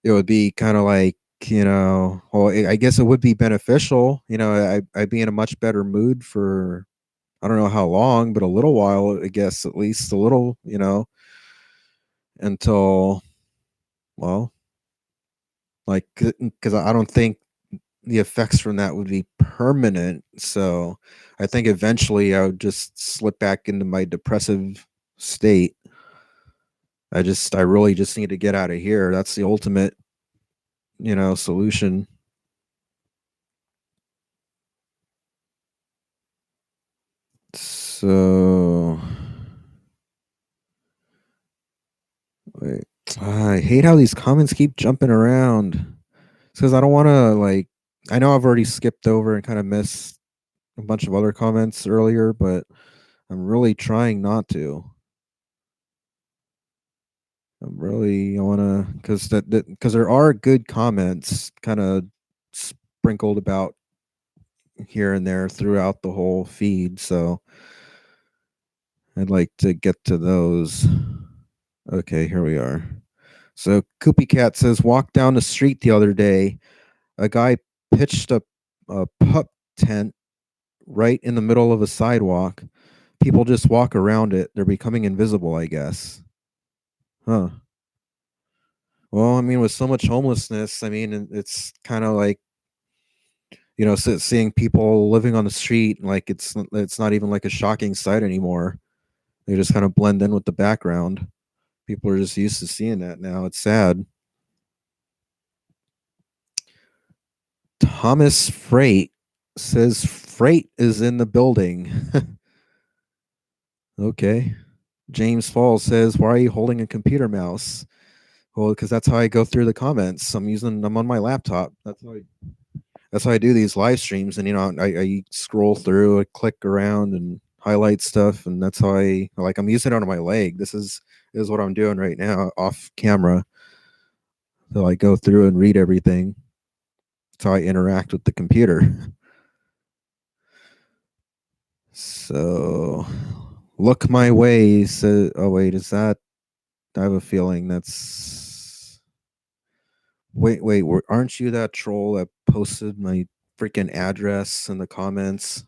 it would be kind of like, well, I guess it would be beneficial. I'd be in a much better mood for, I don't know how long, but a little while, I guess, at least a little, until, well, like, because I don't think the effects from that would be permanent. So I think eventually I would just slip back into my depressive state. I really just need to get out of here. That's the ultimate, solution. So, wait. I hate how these comments keep jumping around. Because I don't want to, like, I know I've already skipped over and kind of missed a bunch of other comments earlier, but I'm really trying not to. I want to, because there are good comments kind of sprinkled about here and there throughout the whole feed. So I'd like to get to those. Okay, here we are. So Koopy Cat says, walked down the street the other day. A guy pitched a pup tent right in the middle of a sidewalk. People just walk around it. They're becoming invisible, I guess. Huh. Well, I mean, with so much homelessness, I mean, it's kind of like, seeing people living on the street, like it's not even like a shocking sight anymore. They just kind of blend in with the background. People are just used to seeing that now. It's sad. Thomas Freight says freight is in the building. Okay. James Falls says, why are you holding a computer mouse? Well, because that's how I go through the comments. I'm on my laptop. That's how I do these live streams. And I scroll through, I click around and highlight stuff, and that's how I'm using it on my leg. This is what I'm doing right now off camera. So I go through and read everything. That's how I interact with the computer. So look my way. So, oh wait, is that? I have a feeling that's. Wait, aren't you that troll that posted my freaking address in the comments?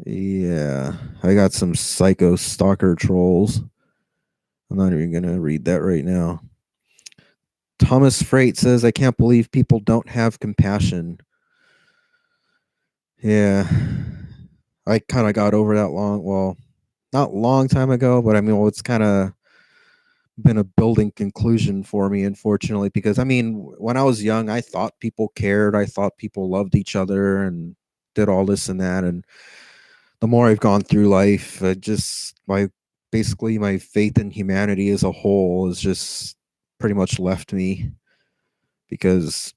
Yeah, I got some psycho stalker trolls. I'm not even gonna read that right now. Thomas Freight says, I can't believe people don't have compassion. Yeah, I kind of got over that not long time ago, but I mean, it's kind of been a building conclusion for me, unfortunately, because I mean, when I was young, I thought people cared. I thought people loved each other and did all this and that. And the more I've gone through life, basically my faith in humanity as a whole has just pretty much left me, because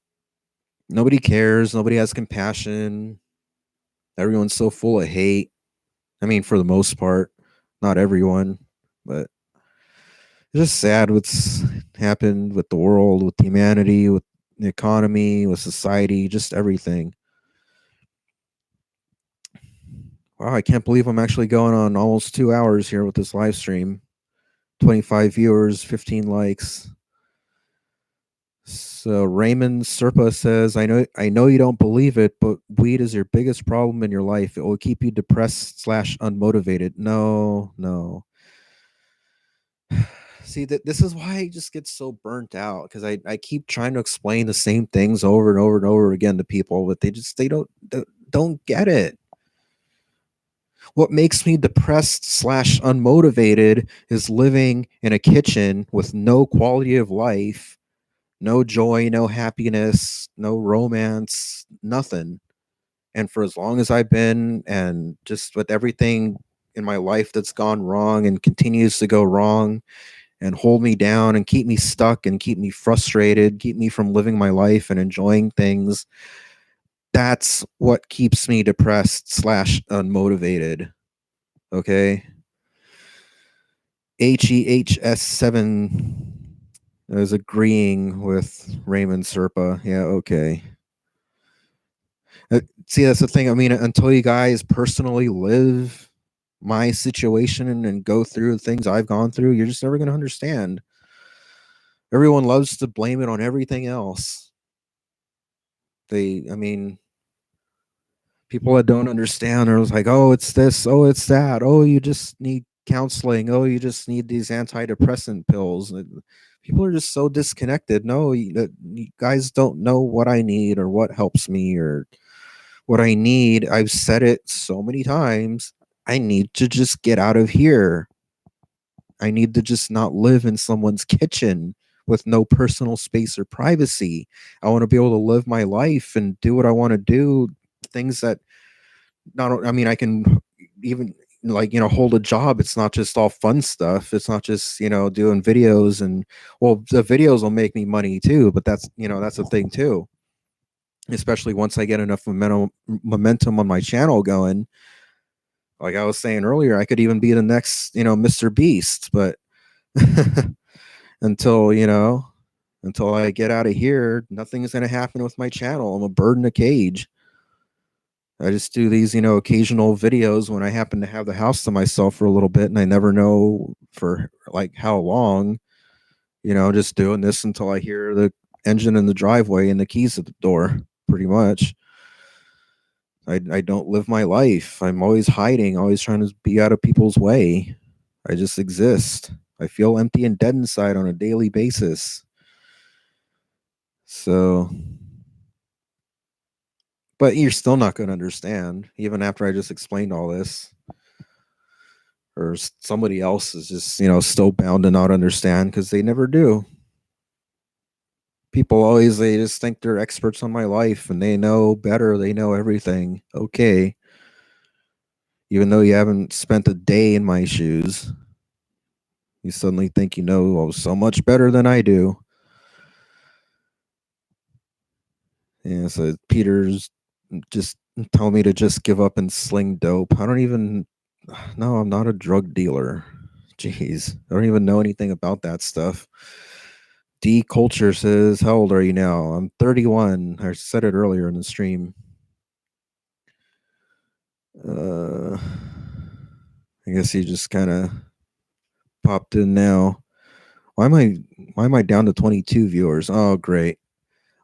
nobody cares, nobody has compassion. Everyone's so full of hate. I mean, for the most part, not everyone, but it's just sad what's happened with the world, with humanity, with the economy, with society, just everything. Wow, I can't believe I'm actually going on almost 2 hours here with this live stream. 25 viewers, 15 likes. So Raymond Serpa says, I know you don't believe it, but weed is your biggest problem in your life. It will keep you depressed / unmotivated. No. See, this is why I just get so burnt out, because I keep trying to explain the same things over and over and over again to people, but they don't get it. What makes me depressed / unmotivated is living in a kitchen with no quality of life, no joy, no happiness, no romance, nothing. And for as long as I've been, and just with everything in my life that's gone wrong and continues to go wrong and hold me down and keep me stuck and keep me frustrated, keep me from living my life and enjoying things, that's what keeps me depressed / unmotivated. Okay. HEHS7 is agreeing with Raymond Serpa. Yeah, okay. See, that's the thing. I mean, until you guys personally live my situation and go through the things I've gone through, you're just never going to understand. Everyone loves to blame it on everything else. I mean, people that don't understand are like, oh, it's this, oh, it's that, oh, you just need counseling, oh, you just need these antidepressant pills. People are just so disconnected. No, you guys don't know what I need or what helps me or what I need. I've said it so many times. I need to just get out of here. I need to just not live in someone's kitchen with no personal space or privacy. I want to be able to live my life and do what I want to do, things that not I mean I can even like hold a job. It's not just all fun stuff. It's not just doing videos, and well, the videos will make me money too, but that's the thing too, especially once I get enough momentum on my channel going. Like I was saying earlier, I could even be the next Mr. Beast, but until until I get out of here, nothing's going to happen with my channel. I'm a bird in a cage. I just do these, occasional videos when I happen to have the house to myself for a little bit, and I never know for like how long. Just doing this until I hear the engine in the driveway and the keys at the door. Pretty much. I don't live my life. I'm always hiding, always trying to be out of people's way. I just exist. I feel empty and dead inside on a daily basis. So, but you're still not going to understand, even after I just explained all this. Or somebody else is just, still bound to not understand because they never do. People always, they just think they're experts on my life and they know better. They know everything. Okay. Even though you haven't spent a day in my shoes, you suddenly think you know so much better than I do. Yeah, so Peter's just telling me to just give up and sling dope. I don't even no, I'm not a drug dealer. Jeez, I don't even know anything about that stuff. D Culture says, how old are you now? I'm 31. I said it earlier in the stream. I guess he just kind of popped in now. Why am I down to 22 viewers? Oh, great.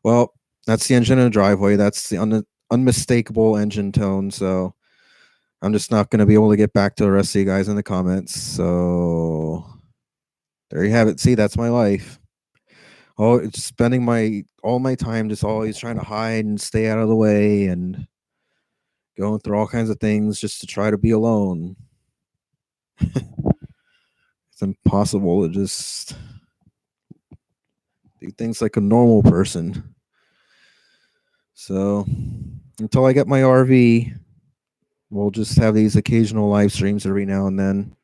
Well, that's the engine in the driveway. That's the unmistakable engine tone. So I'm just not going to be able to get back to the rest of you guys in the comments. So there you have it. See, that's my life. Oh, it's spending all my time just always trying to hide and stay out of the way and going through all kinds of things just to try to be alone. It's impossible to just do things like a normal person. So until I get my RV, we'll just have these occasional live streams every now and then.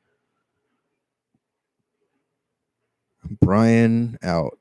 Brian out.